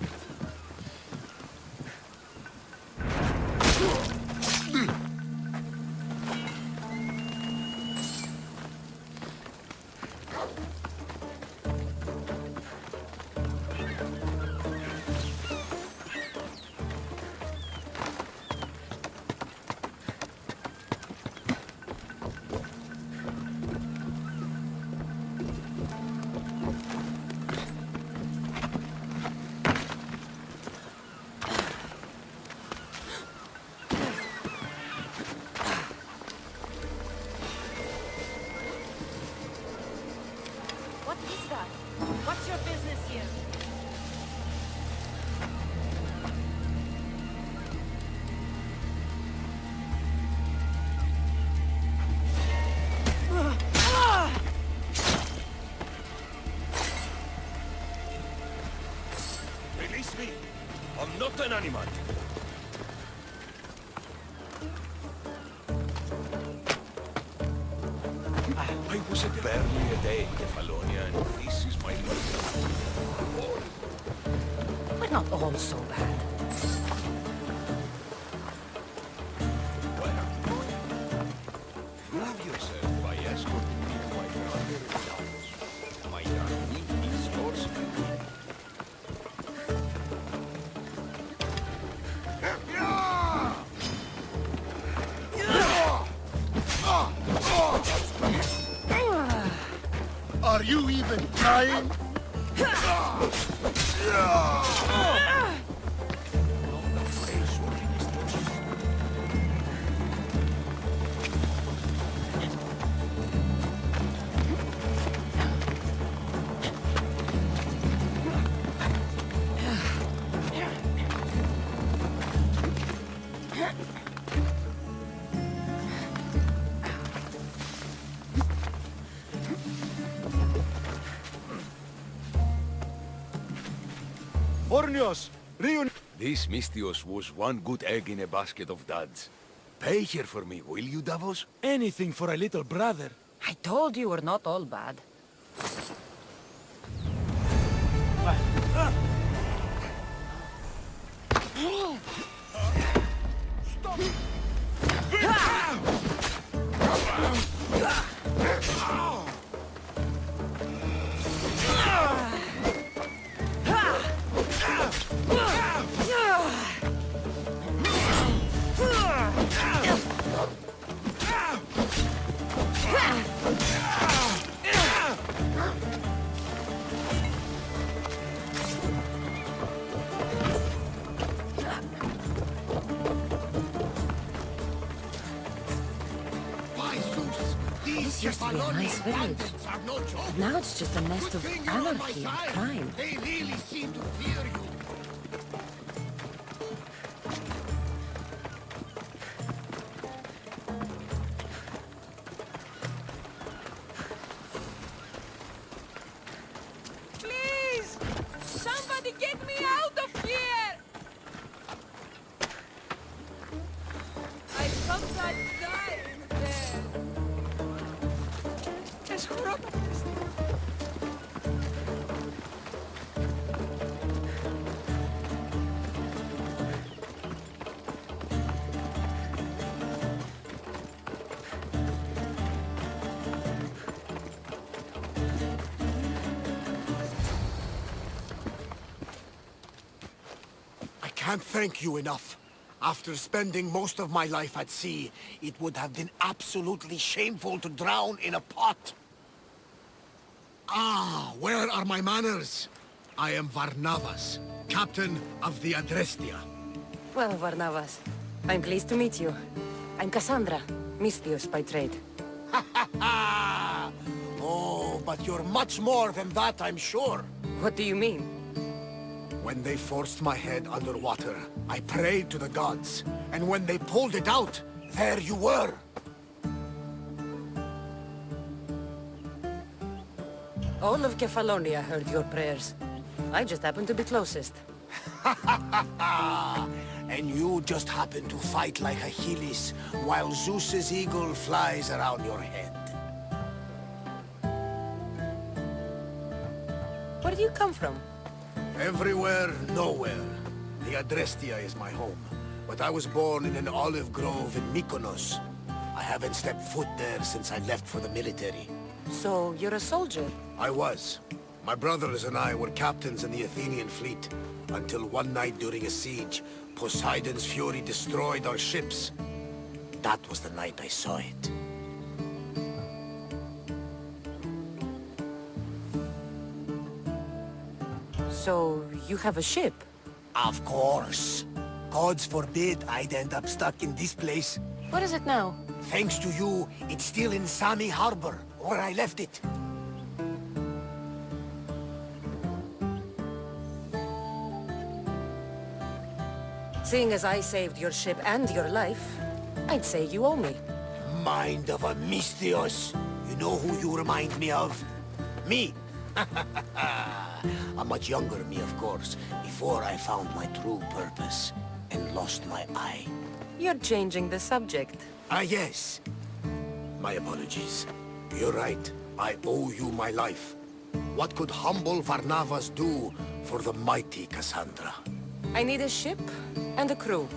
What is that? What's your business here? Release me. I'm not an animal. I was barely a day in Kefalonia, and this is my welcome. We're not all so bad. Where are you going? Prove yourself by escorting me to my brother's house. My army is yours. Are you even trying? Ornios, This Mystios was one good egg in a basket of duds. Pay here for me, will you, Davos? Anything for a little brother. I told you we're not all bad. This used to be a nice village. But now it's just a nest of anarchy and crime. They really seem to fear you. Please! Somebody get me out of here! I thought I'd die in there. can't thank you enough. After spending most of my life at sea, it would have been absolutely shameful to drown in a pot. Ah, where are my manners? I am Varnavas, captain of the Adrestia. Well, Varnavas, I'm pleased to meet you. I'm Cassandra, Misthios by trade. Oh, but you're much more than that, I'm sure. What do you mean? When they forced my head underwater, I prayed to the gods. And when they pulled it out, there you were. All of Kefalonia heard your prayers. I just happened to be closest. And you just happen to fight like Achilles, while Zeus's eagle flies around your head. Where do you come from? Everywhere, nowhere. The Adrestia is my home, but I was born in an olive grove in Mykonos. I haven't stepped foot there since I left for the military. So, you're a soldier? I was. My brothers and I were captains in the Athenian fleet, until one night during a siege, Poseidon's fury destroyed our ships. That was the night I saw it. So, you have a ship? Of course. Gods forbid I'd end up stuck in this place. What is it now? Thanks to you, it's still in Sami Harbor, where I left it. Seeing as I saved your ship and your life, I'd say you owe me. Mind of a Misthios. You know who you remind me of? Me. A much younger me, of course, before I found my true purpose and lost my eye. You're changing the subject. Ah, yes. My apologies. You're right. I owe you my life. What could humble Varnavas do for the mighty Cassandra? I need a ship and a crew.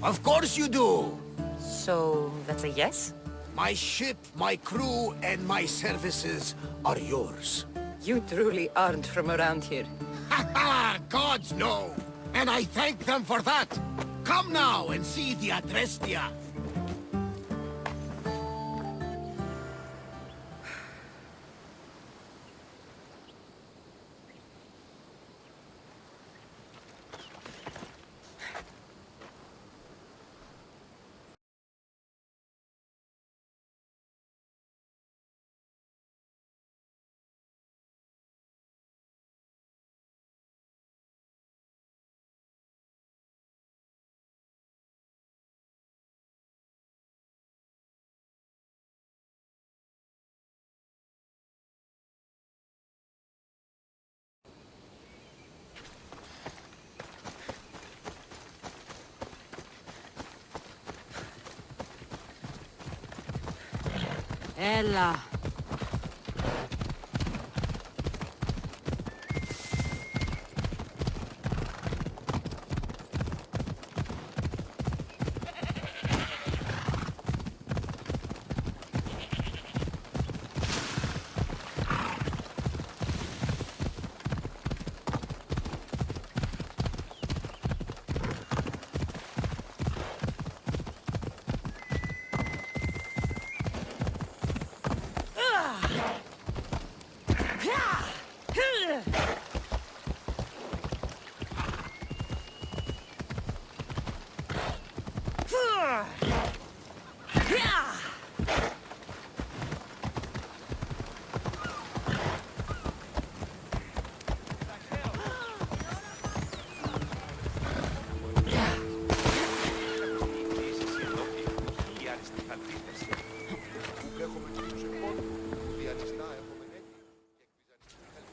Of course you do! So, that's a yes? My ship, my crew, and my services are yours. You truly aren't from around here. Ha ha! Gods no! And I thank them for that! Come now and see the Adrestia! Ella.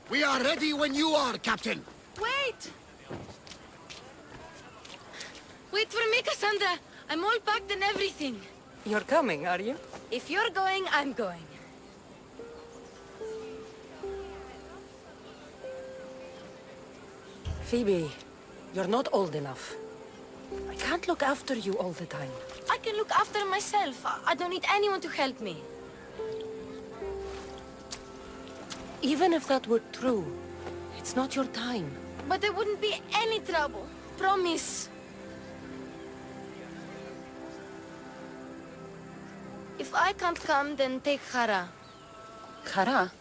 We are ready when you are, Captain. Wait! Wait for me, Cassandra. I'm all packed and everything. You're coming, are you? If you're going, I'm going. Phoebe, you're not old enough. I can't look after you all the time. I can look after myself. I don't need anyone to help me. Even if that were true, it's not your time. But there wouldn't be any trouble. Promise. If I can't come, then take Hara. Hara?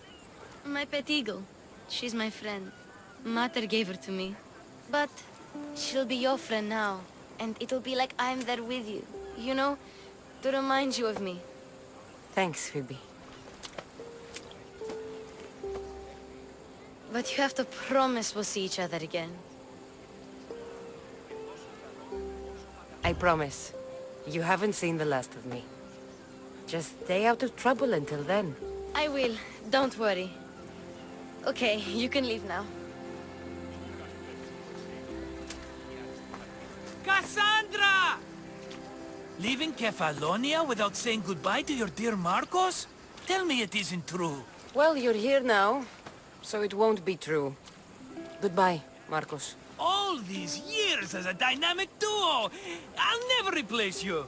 My pet eagle. She's my friend. Mater gave her to me. But she'll be your friend now. And it'll be like I'm there with you. You know? To remind you of me. Thanks, Phoebe. But you have to promise we'll see each other again. I promise. You haven't seen the last of me. Just stay out of trouble until then. I will. Don't worry. Okay, you can leave now. Cassandra! Leaving Kefalonia without saying goodbye to your dear Marcos? Tell me it isn't true. Well, you're here now, so it won't be true. Goodbye, Marcos. All these years as a dynamic duo! I'll never replace you!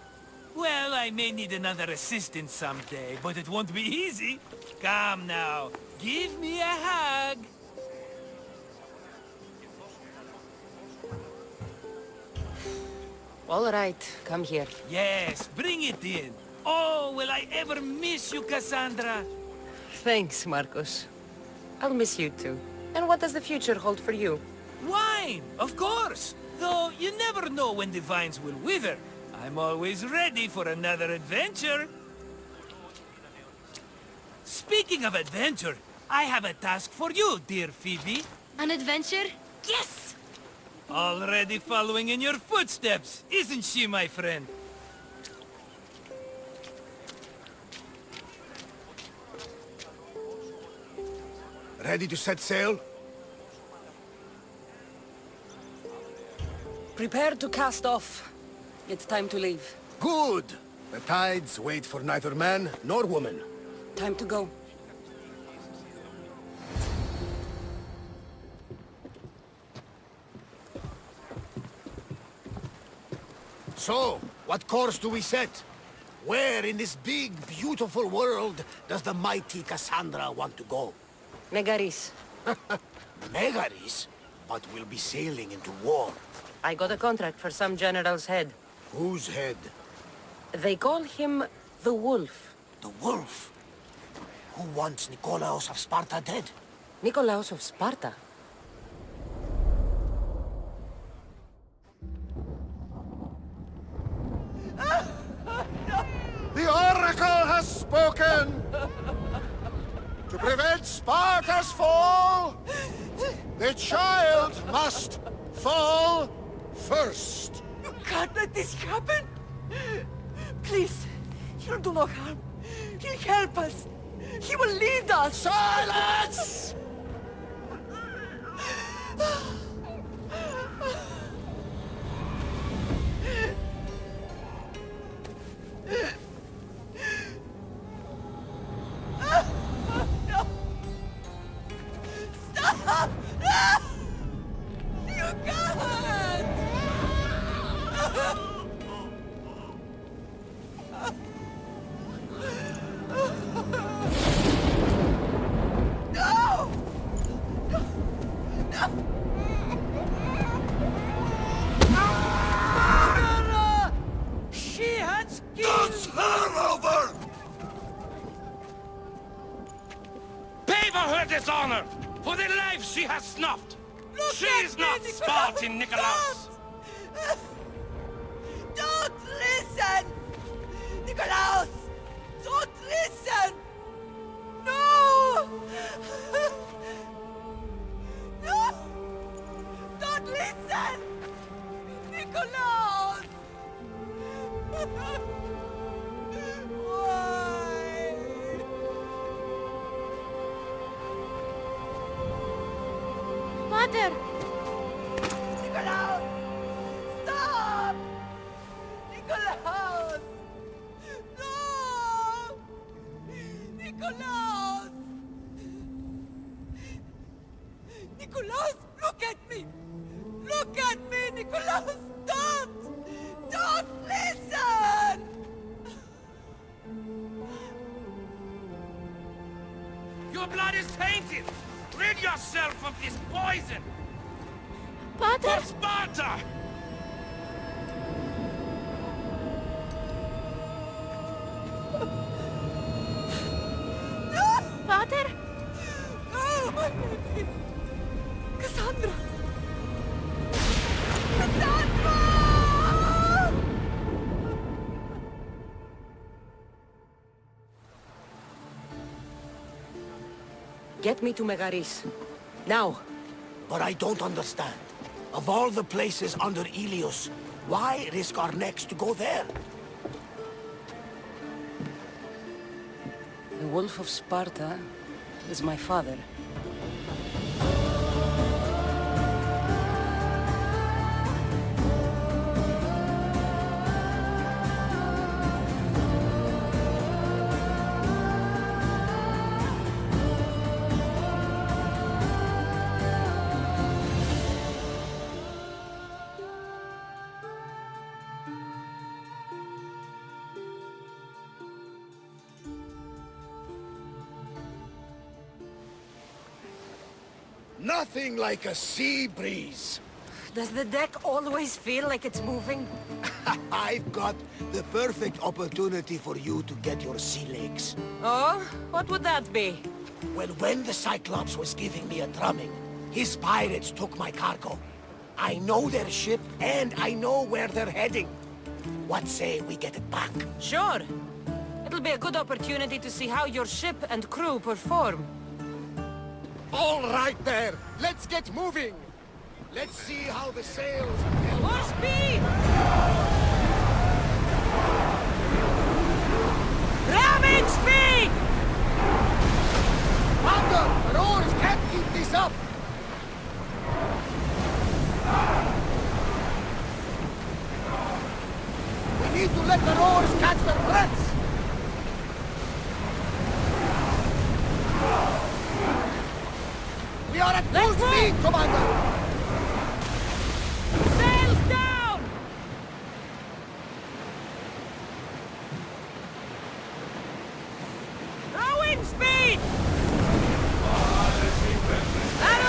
Well, I may need another assistant someday, but it won't be easy. Come now, give me a hug. All right, come here. Yes, bring it in. Oh, will I ever miss you, Cassandra? Thanks, Marcos. I'll miss you too. And what does the future hold for you? Wine, of course. Though you never know when the vines will wither. I'm always ready for another adventure. Speaking of adventure, I have a task for you, dear Phoebe. An adventure? Yes! Already following in your footsteps, isn't she, my friend? Ready to set sail? Prepare to cast off. It's time to leave. Good! The tides wait for neither man nor woman. Time to go. So, what course do we set? Where in this big, beautiful world does the mighty Cassandra want to go? Megaris. Megaris? But we'll be sailing into war. I got a contract for some general's head. Whose head? They call him the Wolf. The wolf? Who wants Nikolaos of Sparta dead? Nikolaos of Sparta. The Oracle has spoken! To prevent Sparta's fall, the child must fall first. You can't let this happen! Please, he'll do no harm. He'll help us. He will lead us. Silence! Stop! No! You can't! No! No! Murderer! She has killed... That's her over! Pay for her dishonor! For the life she has snuffed! Look She at is me, not Nikolaos! Spartan, Nikolaos! Don't listen! Nikolaos! Don't listen! No! No! Don't listen! Nikolaos! Why? Mater! Nikolaos! Stop! Nikolaos! No! Nikolaos! Nikolaos, look at me! Look at me, Nikolaos! Don't! Don't listen! Your blood is tainted! Rid yourself of this poison! For Sparta! Pater? Oh, my baby! Cassandra! Cassandra! Get me to Megaris. Now! But I don't understand. Of all the places under Ilios, why risk our necks to go there? The Wolf of Sparta is my father. Nothing like a sea breeze. Does the deck always feel like it's moving? I've got the perfect opportunity for you to get your sea legs. Oh? What would that be? Well, when the Cyclops was giving me a drumming, his pirates took my cargo. I know their ship, and I know where they're heading. What say we get it back? Sure. It'll be a good opportunity to see how your ship and crew perform. All right there. Let's get moving. Let's see how the sails... More speed! Ramming speed! Commander, the oars can't keep this up. We need to let the rowers catch their breaths. We are at full speed, Commander! Sails down! Rowing speed! That'll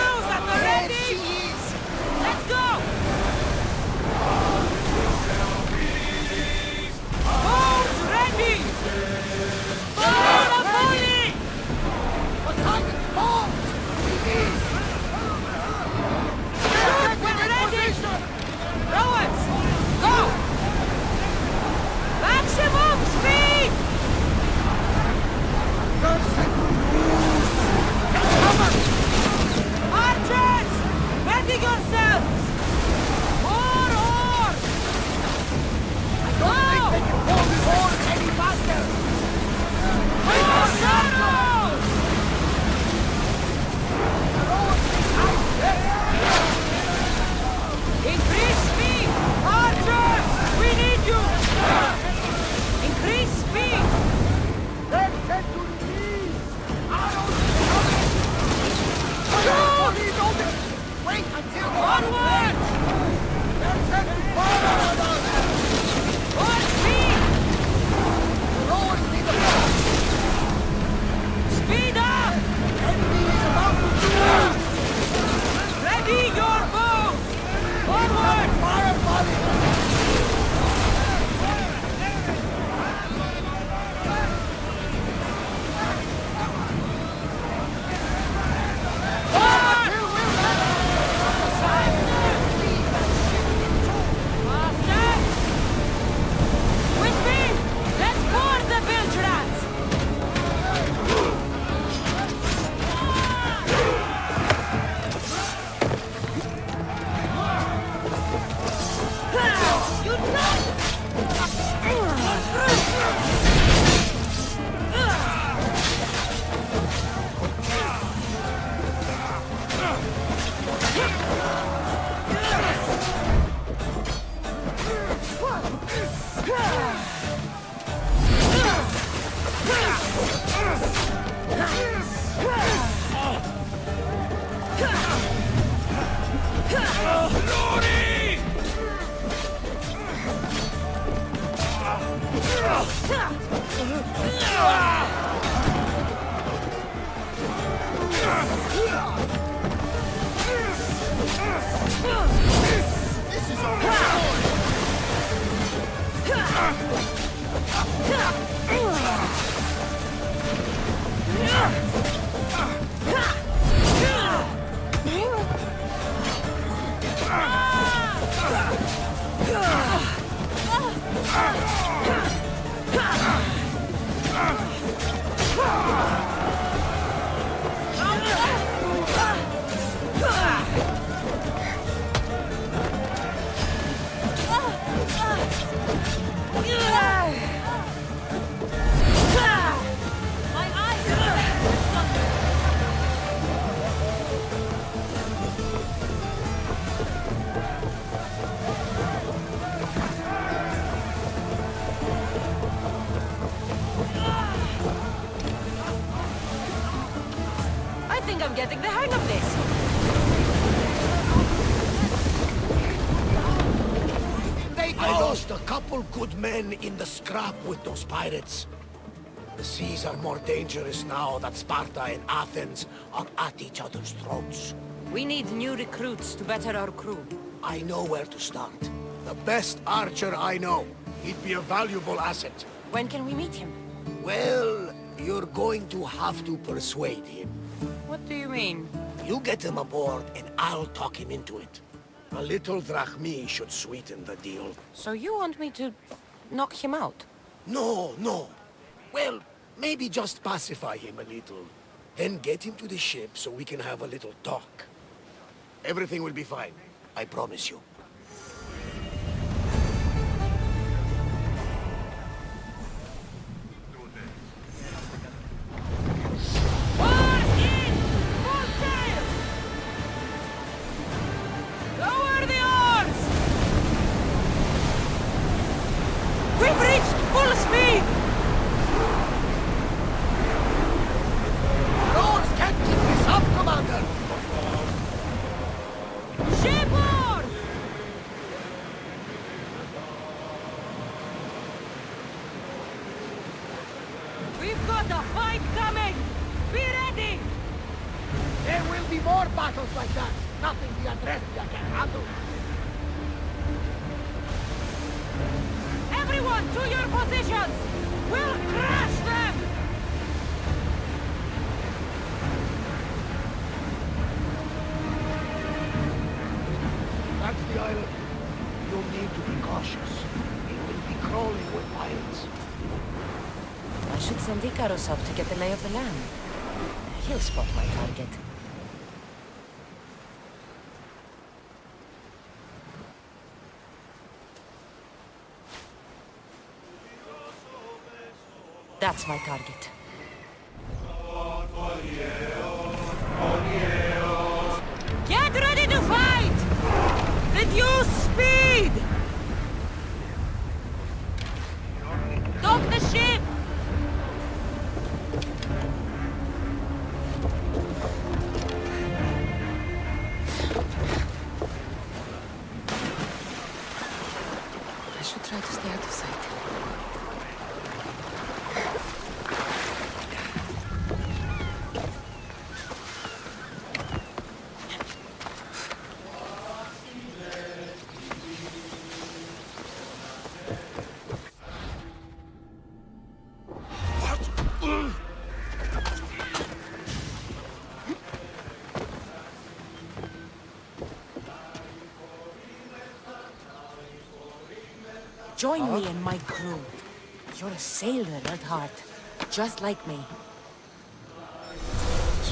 I think I'm getting the hang of this. I lost a couple good men in the scrap with those pirates. The seas are more dangerous now that Sparta and Athens are at each other's throats. We need new recruits to better our crew. I know where to start. The best archer I know. He'd be a valuable asset. When can we meet him? Well, you're going to have to persuade him. What do you mean? You get him aboard and I'll talk him into it. A little drachmi should sweeten the deal. So you want me to knock him out? No, no. Well, maybe just pacify him a little. Then get him to the ship so we can have a little talk. Everything will be fine. I promise you. We've reached full speed! Doors can't keep this up, Commander! Shipboard! We've got a fight coming! Be ready! There will be more battles like that. Nothing the Adrestia can handle. Everyone to your positions! We'll crush them! That's the island. You'll need to be cautious. It will be crawling with pirates. I should send Icaros up to get the lay of the land. He'll spot my target. That's my target. Get ready to fight! Reduce speed! Dock the ship! I should try to stay out of sight. Join me and my crew. You're a sailor at heart, just like me.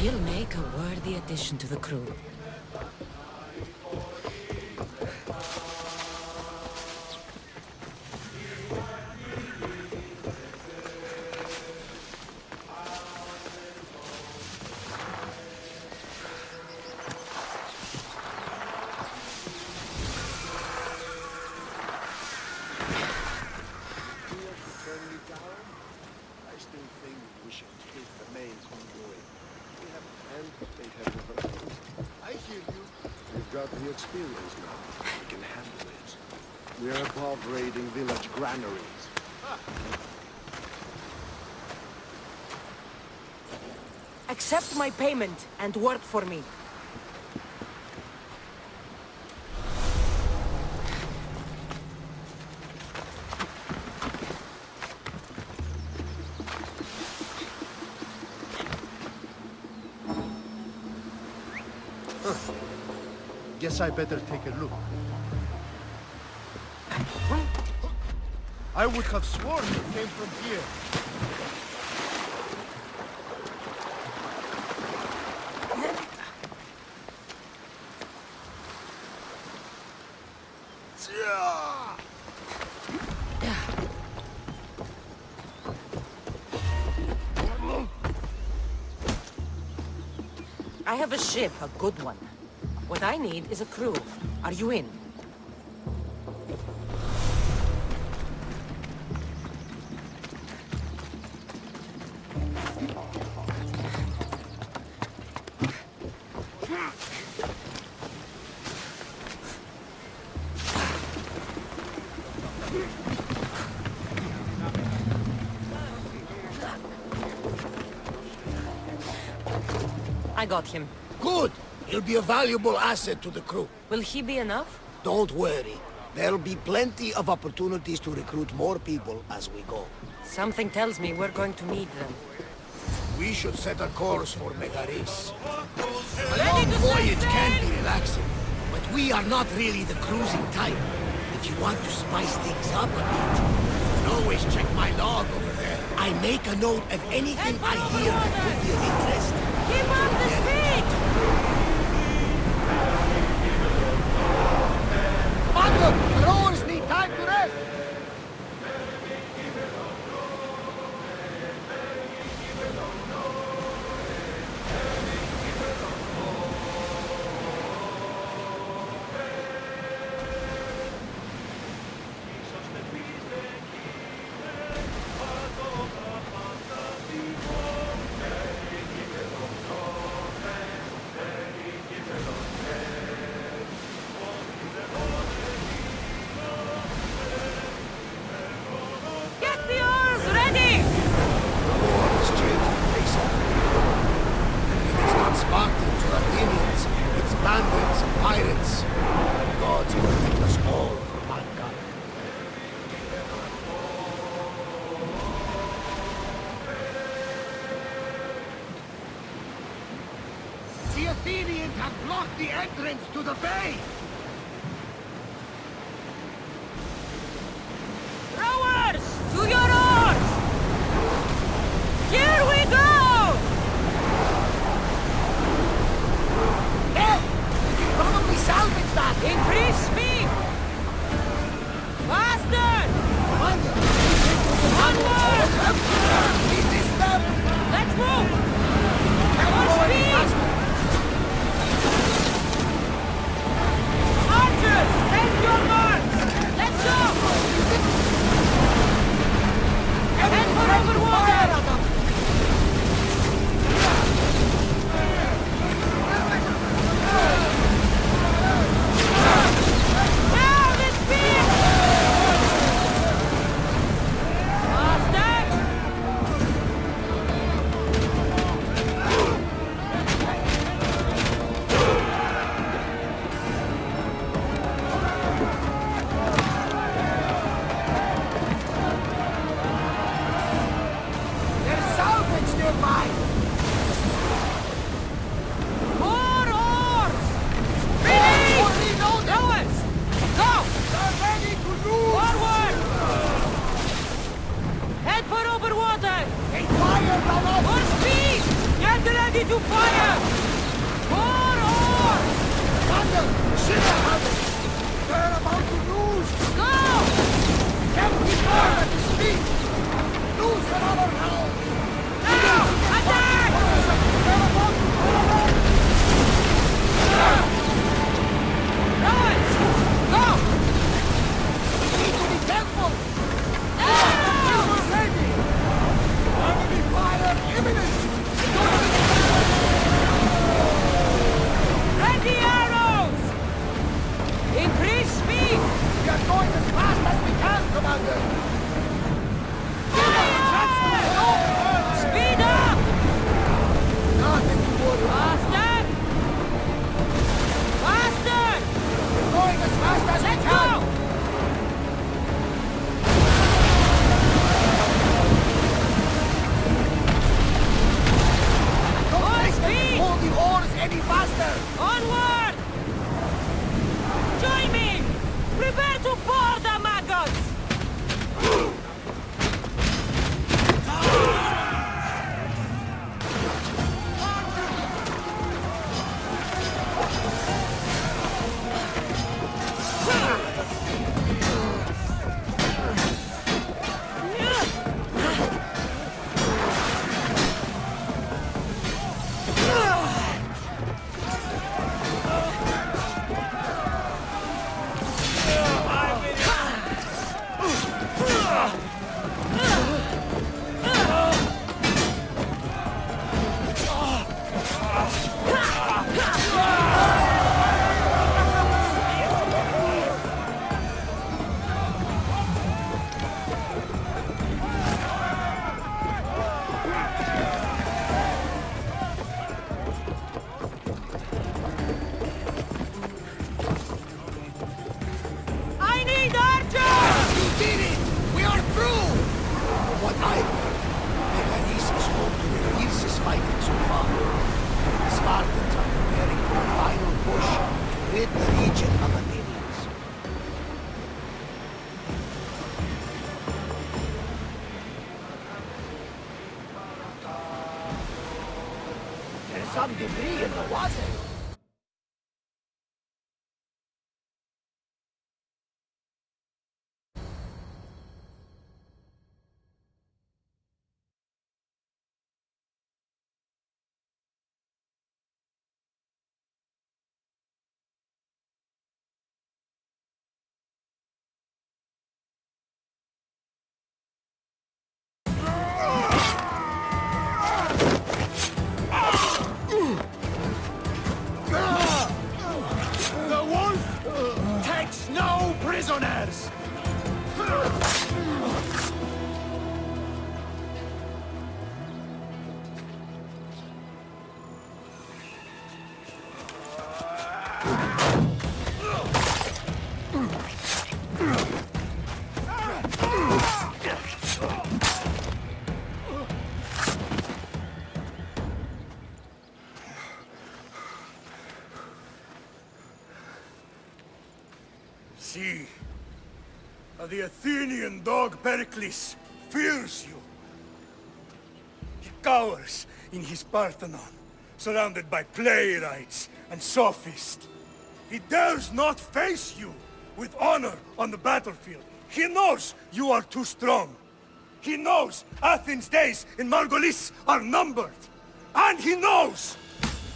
You'll make a worthy addition to the crew. The experience now. We can handle it. We're above raiding village granaries. Accept my payment and work for me. Guess I better take a look. I would have sworn it came from here. I have a ship, a good one. What I need is a crew. Are you in? I got him. Good! He'll be a valuable asset to the crew. Will he be enough? Don't worry. There'll be plenty of opportunities to recruit more people as we go. Something tells me we're going to need them. We should set a course for Megaris. A long voyage can be relaxing, but we are not really the cruising type. If you want to spice things up a bit, you can always check my log over there. I make a note of anything I hear that could be of interest. Keep up the speed! Mother, the rowers need time to rest. The Athenians have blocked the entrance to the bay! Rowers! To your oars! Here we go! Hey! We can probably salvage that! Increase speed! Faster! Onward! Resist them! Let's move! More speed! Archers! Take your marks! Let's go! Head for over water! Now the speed! Faster! There's salvage nearby! More oars! Ready! Rowers! Go! They're ready to lose! Forward! Head for over water! They fired on us! More speed! Get ready to fire! More oars! Thunder! Ship ahead! They're about to lose! Go! Empty fire at the speed! Lose another round! Now! Attack! They're about to fall! Rowers! Go! Need to be careful! We're ready! Enemy fire imminent! Ready arrows! Increase speed! We are going as fast as we can, Commander! Fire! Speed up! Nothing to worry about. Faster! Faster! We're going as fast as Let's we can! go! Don't More make them speed! pull the oars any faster! Onward! are through! From what I've heard, Megaris is home to the fiercest fighting so far. The Spartans are preparing for a final push to rid the region of Athenians. There's some debris in the water. The wolf takes no prisoners! See, the Athenian dog Pericles fears you. He cowers in his Parthenon, surrounded by playwrights and sophists. He dares not face you with honor on the battlefield. He knows you are too strong. He knows Athens' days in Margolis are numbered. And he knows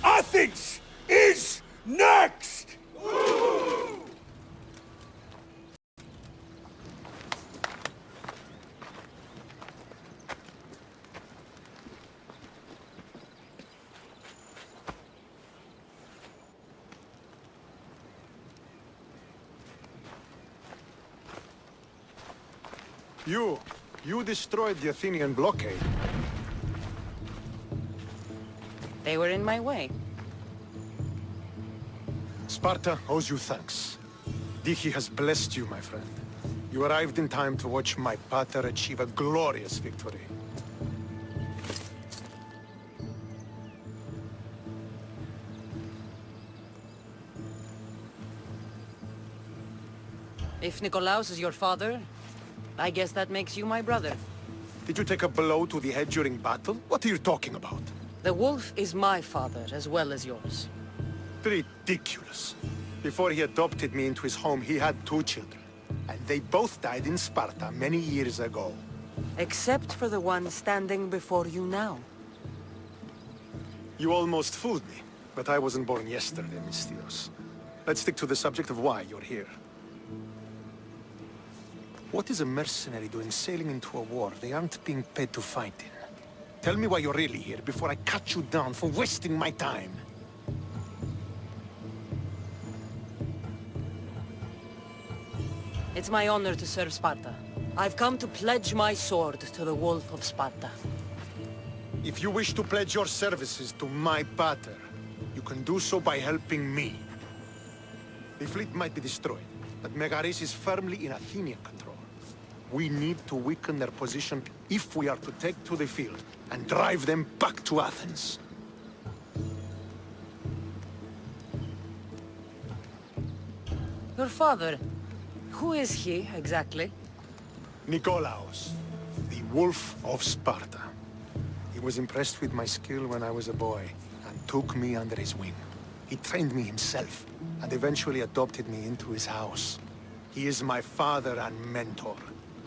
Athens is next! You destroyed the Athenian blockade. They were in my way. Sparta owes you thanks. Dichi has blessed you, my friend. You arrived in time to watch my pater achieve a glorious victory. If Nikolaos is your father, I guess that makes you my brother. Did you take a blow to the head during battle? What are you talking about? The wolf is my father as well as yours. Ridiculous. Before he adopted me into his home, he had 2 children. And they both died in Sparta many years ago. Except for the one standing before you now. You almost fooled me, but I wasn't born yesterday, Mystios. Let's stick to the subject of why you're here. What is a mercenary doing sailing into a war they aren't being paid to fight in? Tell me why you're really here before I cut you down for wasting my time. It's my honor to serve Sparta. I've come to pledge my sword to the Wolf of Sparta. If you wish to pledge your services to my pater, you can do so by helping me. The fleet might be destroyed, but Megaris is firmly in Athenian control. We need to weaken their position if we are to take to the field and drive them back to Athens. Your father, who is he exactly? Nikolaos, the Wolf of Sparta. He was impressed with my skill when I was a boy and took me under his wing. He trained me himself and eventually adopted me into his house. He is my father and mentor.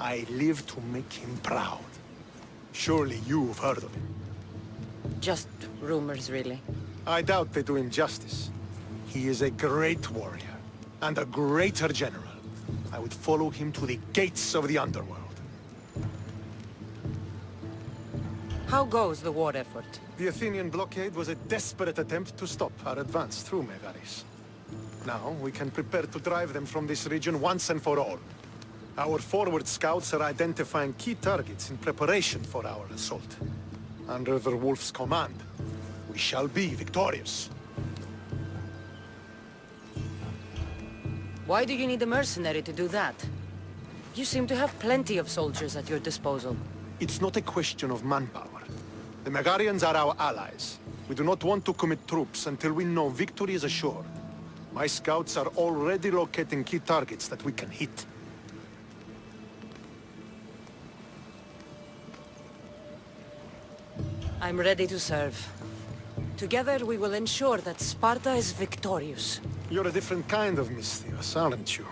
I live to make him proud. Surely you've heard of him. Just rumors, really. I doubt they do him justice. He is a great warrior and a greater general. I would follow him to the gates of the underworld. How goes the war effort? The Athenian blockade was a desperate attempt to stop our advance through Megaris. Now we can prepare to drive them from this region once and for all. Our forward scouts are identifying key targets in preparation for our assault. Under the Wolf's command, we shall be victorious. Why do you need a mercenary to do that? You seem to have plenty of soldiers at your disposal. It's not a question of manpower. The Megarians are our allies. We do not want to commit troops until we know victory is assured. My scouts are already locating key targets that we can hit. I'm ready to serve. Together we will ensure that Sparta is victorious. You're a different kind of Misthios, aren't you?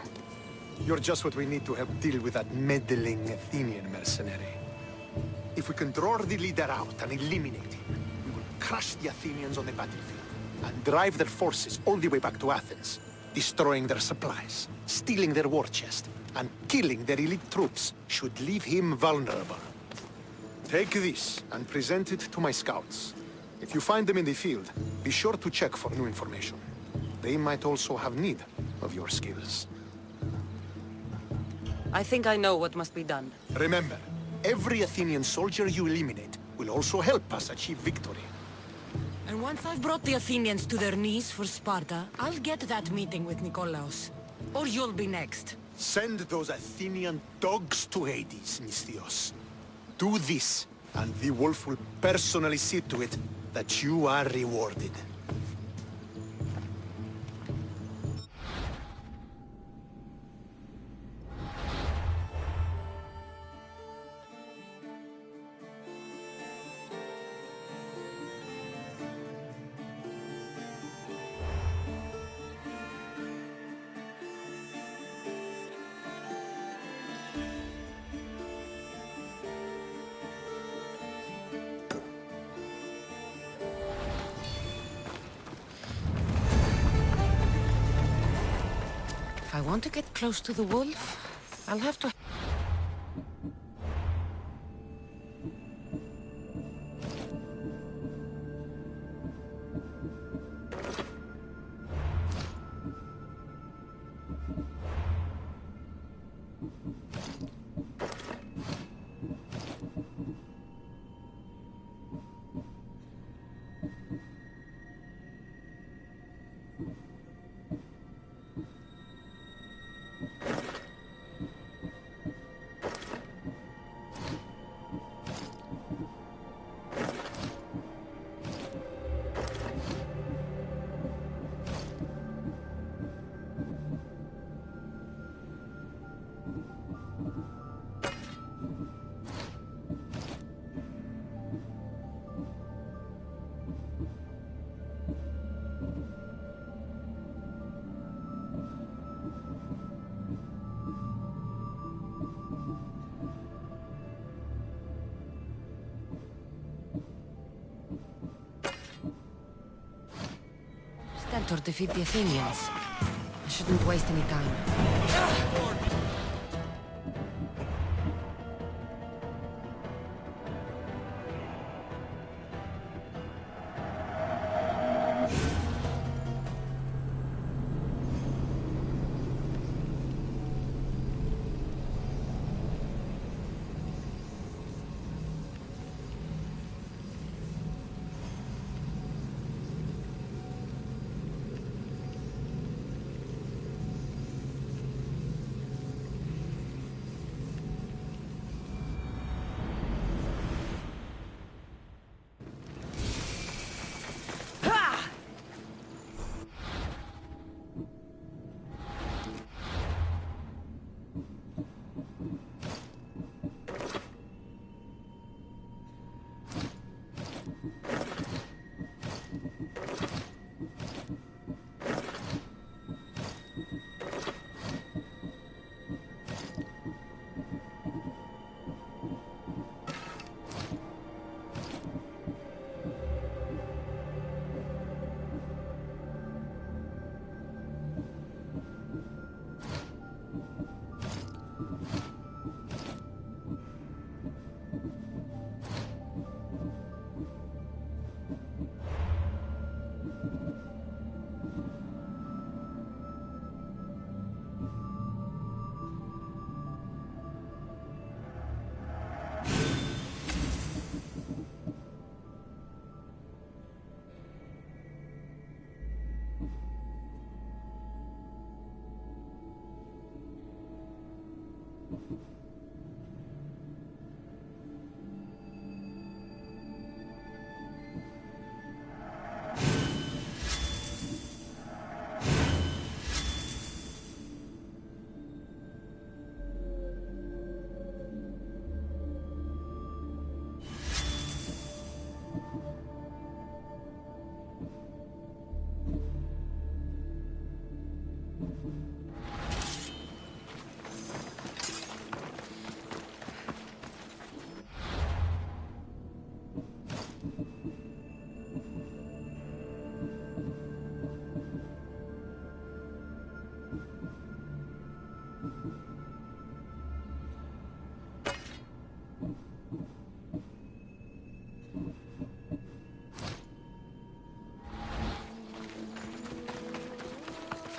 You're just what we need to help deal with that meddling Athenian mercenary. If we can draw the leader out and eliminate him, we will crush the Athenians on the battlefield and drive their forces all the way back to Athens, destroying their supplies, stealing their war chest, and killing their elite troops should leave him vulnerable. Take this and present it to my scouts. If you find them in the field, be sure to check for new information. They might also have need of your skills. I think I know what must be done. Remember, every Athenian soldier you eliminate will also help us achieve victory. And once I've brought the Athenians to their knees for Sparta, I'll get that meeting with Nikolaos. Or you'll be next. Send those Athenian dogs to Hades, Misthios. Do this, and the wolf will personally see to it that you are rewarded. If I want to get close to the wolf, I'll have to... Stentor defeat the Athenians. I shouldn't waste any time.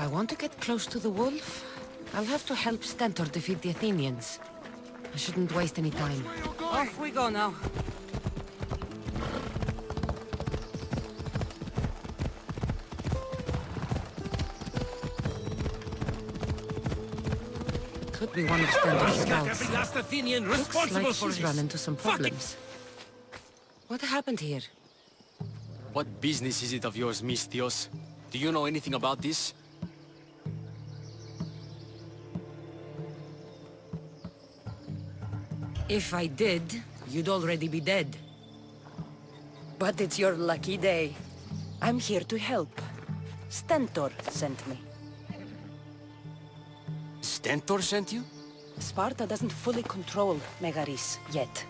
If I want to get close to the wolf, I'll have to help Stentor defeat the Athenians. I shouldn't waste any time. Off we go now. Could be one of Stentor's He's got scouts. every last Athenian Looks responsible like for she's this. run into some Fuck it. problems. What happened here? What business is it of yours, Misthios? Do you know anything about this? If I did, you'd already be dead. But it's your lucky day. I'm here to help. Stentor sent me. Stentor sent you? Sparta doesn't fully control Megaris yet.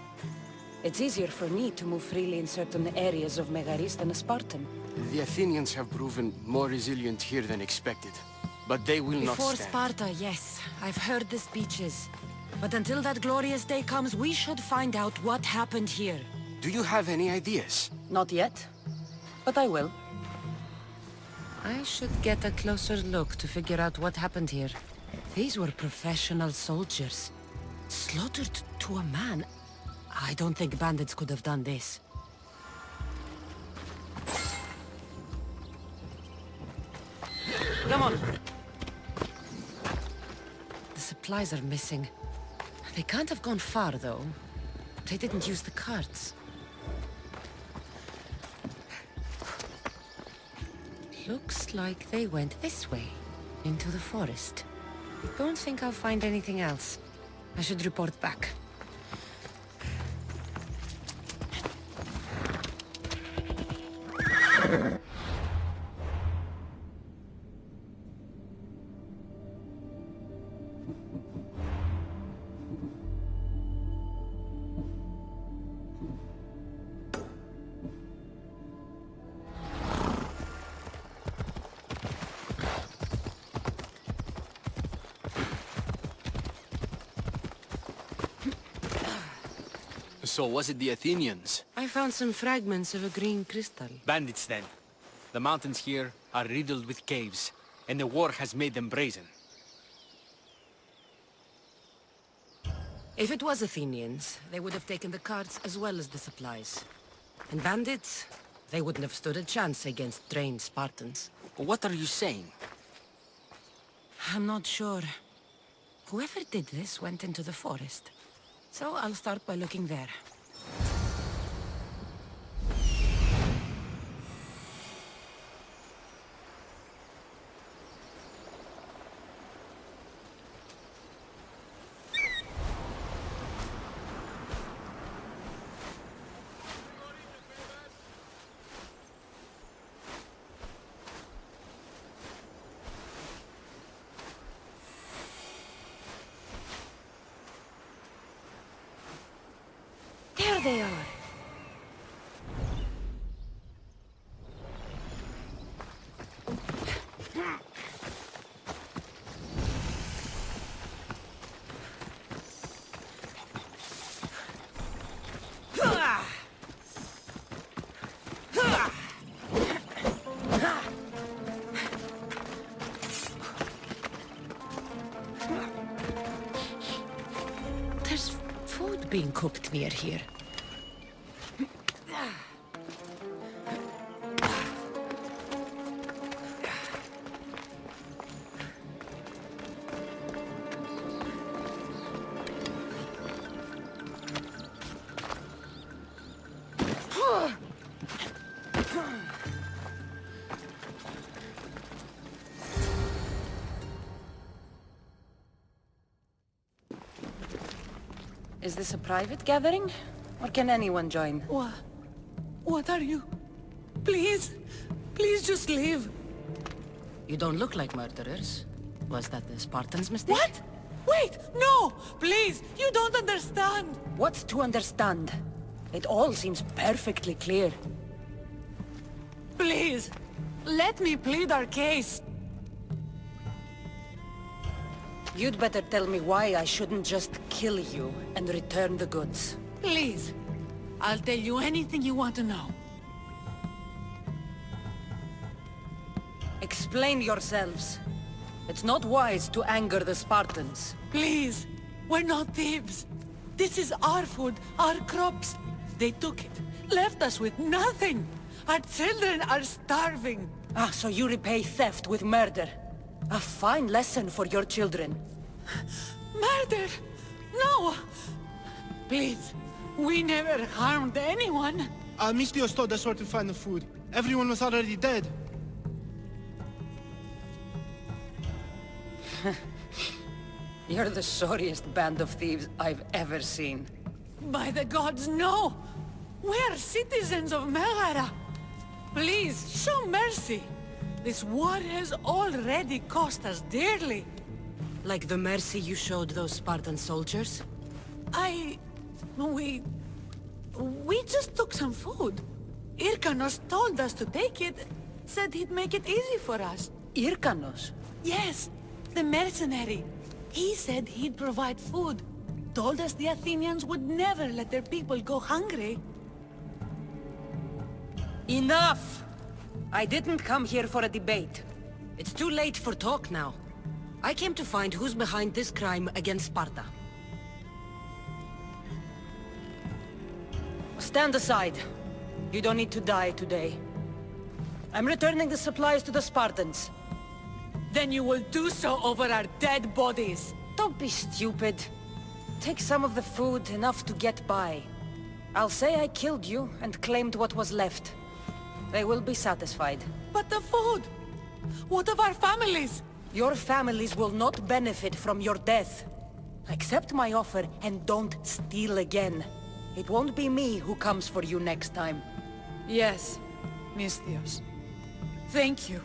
It's easier for me to move freely in certain areas of Megaris than a Spartan. The Athenians have proven more resilient here than expected. But they will not Before stand. Sparta, yes. I've heard the speeches. But until that glorious day comes, we should find out what happened here. Do you have any ideas? Not yet, but I will. I should get a closer look to figure out what happened here. These were professional soldiers. Slaughtered to a man. I don't think bandits could have done this. Come on. The supplies are missing. They can't have gone far, though. They didn't use the carts. Looks like they went this way, into the forest. Don't think I'll find anything else. I should report back. So was it the Athenians? I found some fragments of a green crystal. Bandits then. The mountains here are riddled with caves, and the war has made them brazen. If it was Athenians, they would have taken the carts as well as the supplies. And bandits, they wouldn't have stood a chance against trained Spartans. What are you saying? I'm not sure. Whoever did this went into the forest. So I'll start by looking there. There they are. There's food being cooked near here. Is this a private gathering? Or can anyone join? What are you? Please, please just leave. You don't look like murderers. Was that the Spartans' mistake? What? Wait, no! Please, you don't understand! What's to understand? It all seems perfectly clear. Please, let me plead our case. You'd better tell me why I shouldn't just kill you and return the goods. Please, I'll tell you anything you want to know. Explain yourselves. It's not wise to anger the Spartans. Please, we're not thieves. This is our food, our crops. They took it, left us with nothing. Our children are starving. Ah, so you repay theft with murder. A fine lesson for your children. Murder? No! Please, we never harmed anyone. Misthios told us where to find the food. Everyone was already dead. You're the sorriest band of thieves I've ever seen. By the gods, no! We're citizens of Megara. Please, show mercy. This war has already cost us dearly. Like the mercy you showed those Spartan soldiers? We just took some food. Irkanos told us to take it, said he'd make it easy for us. Irkanos? Yes, the mercenary. He said he'd provide food. Told us the Athenians would never let their people go hungry. Enough! I didn't come here for a debate. It's too late for talk now. I came to find who's behind this crime against Sparta. Stand aside. You don't need to die today. I'm returning the supplies to the Spartans. Then you will do so over our dead bodies. Don't be stupid. Take some of the food, enough to get by. I'll say I killed you and claimed what was left. They will be satisfied. But the food! What of our families? Your families will not benefit from your death. Accept my offer and don't steal again. It won't be me who comes for you next time. Yes, Misthios. Thank you.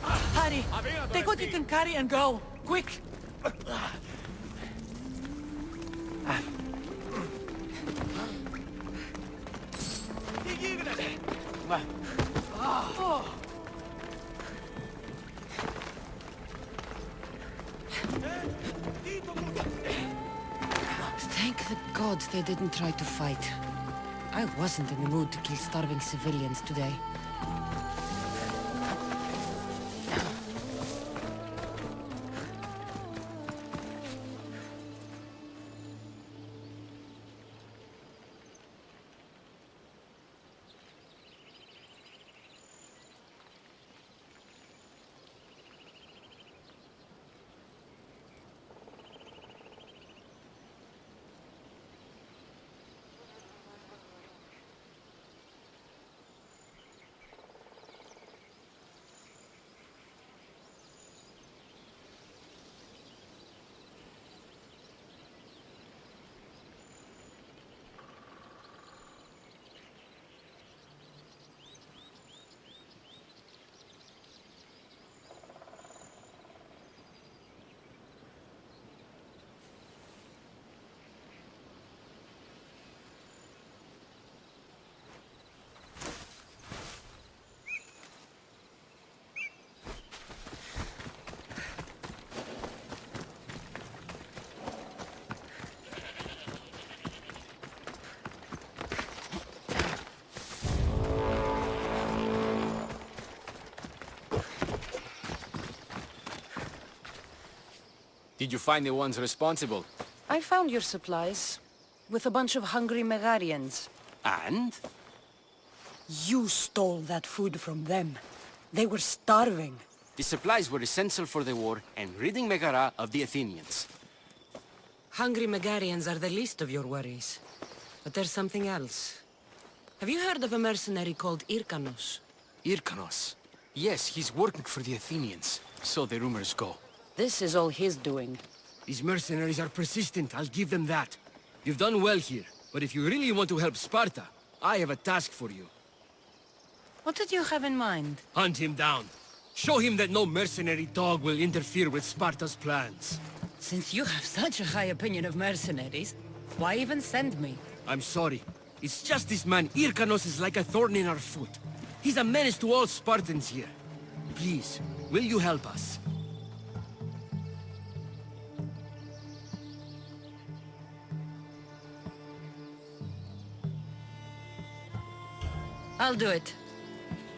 Hurry! Take what you can carry and go! Quick! Thank the gods they didn't try to fight. I wasn't in the mood to kill starving civilians today. Did you find the ones responsible? I found your supplies, with a bunch of hungry Megarians. And? You stole that food from them. They were starving. The supplies were essential for the war and ridding Megara of the Athenians. Hungry Megarians are the least of your worries. But there's something else. Have you heard of a mercenary called Irkanos? Irkanos? Yes, he's working for the Athenians. So the rumors go. This is all his doing. These mercenaries are persistent, I'll give them that. You've done well here, but if you really want to help Sparta, I have a task for you. What did you have in mind? Hunt him down. Show him that no mercenary dog will interfere with Sparta's plans. Since you have such a high opinion of mercenaries, why even send me? I'm sorry. It's just this man Irkanos is like a thorn in our foot. He's a menace to all Spartans here. Please, will you help us? I'll do it.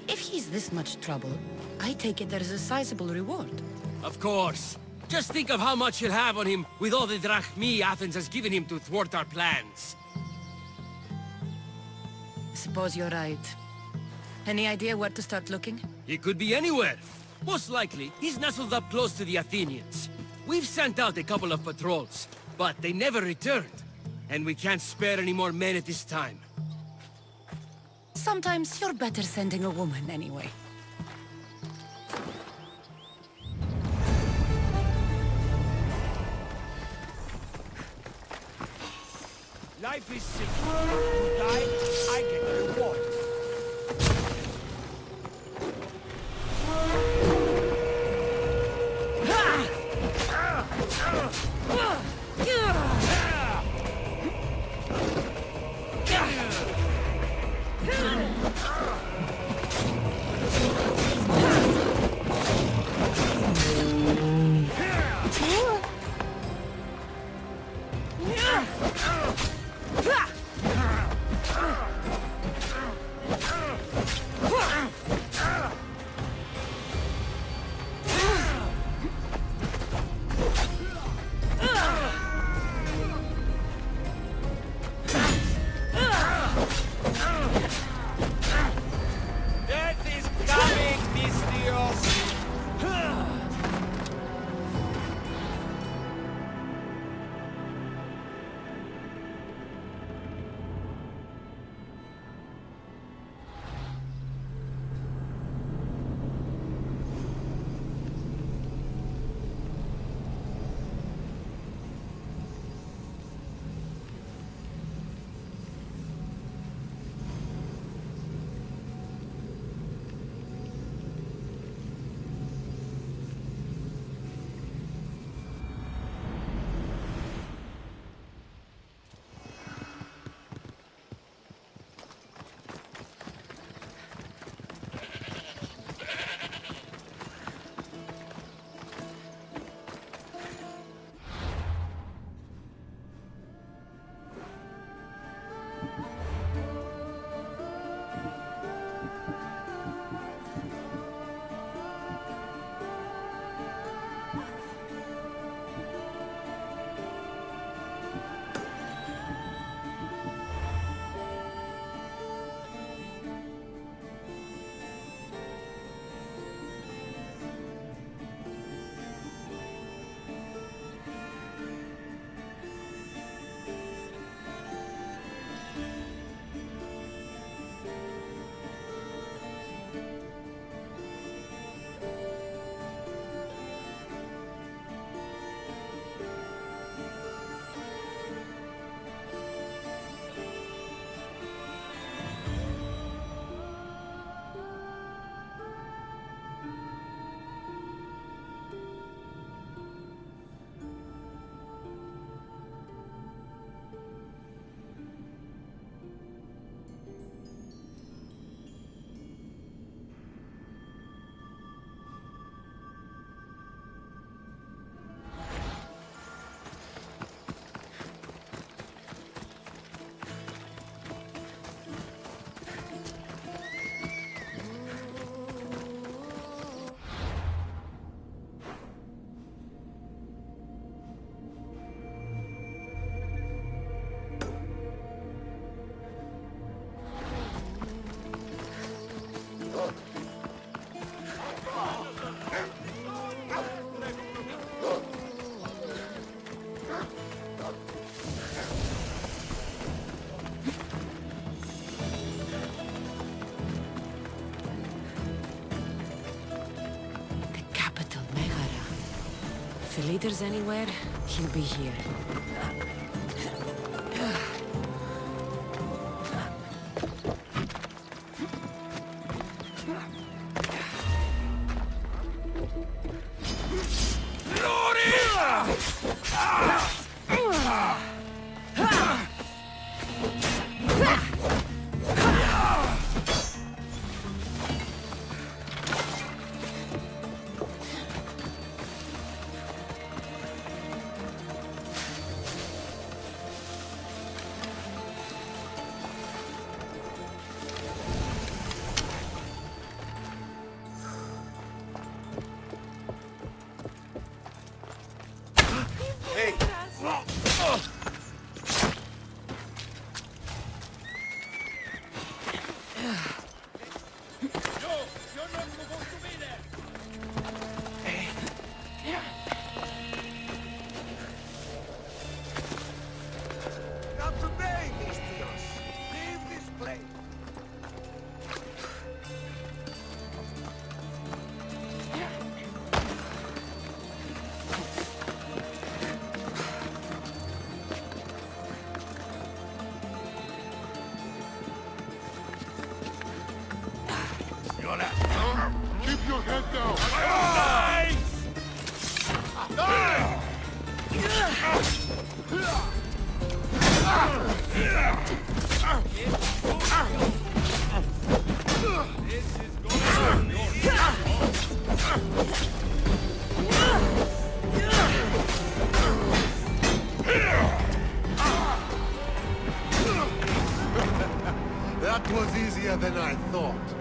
If he's this much trouble, I take it there's a sizable reward. Of course. Just think of how much he'll have on him with all the drachmi Athens has given him to thwart our plans. Suppose you're right. Any idea where to start looking? He could be anywhere. Most likely, he's nestled up close to the Athenians. We've sent out a couple of patrols, but they never returned. And we can't spare any more men at this time. Sometimes you're better sending a woman anyway. Life is simple. You die, I get the reward. The leader's anywhere, He'll be here. Keep your head down! That was easier than I thought.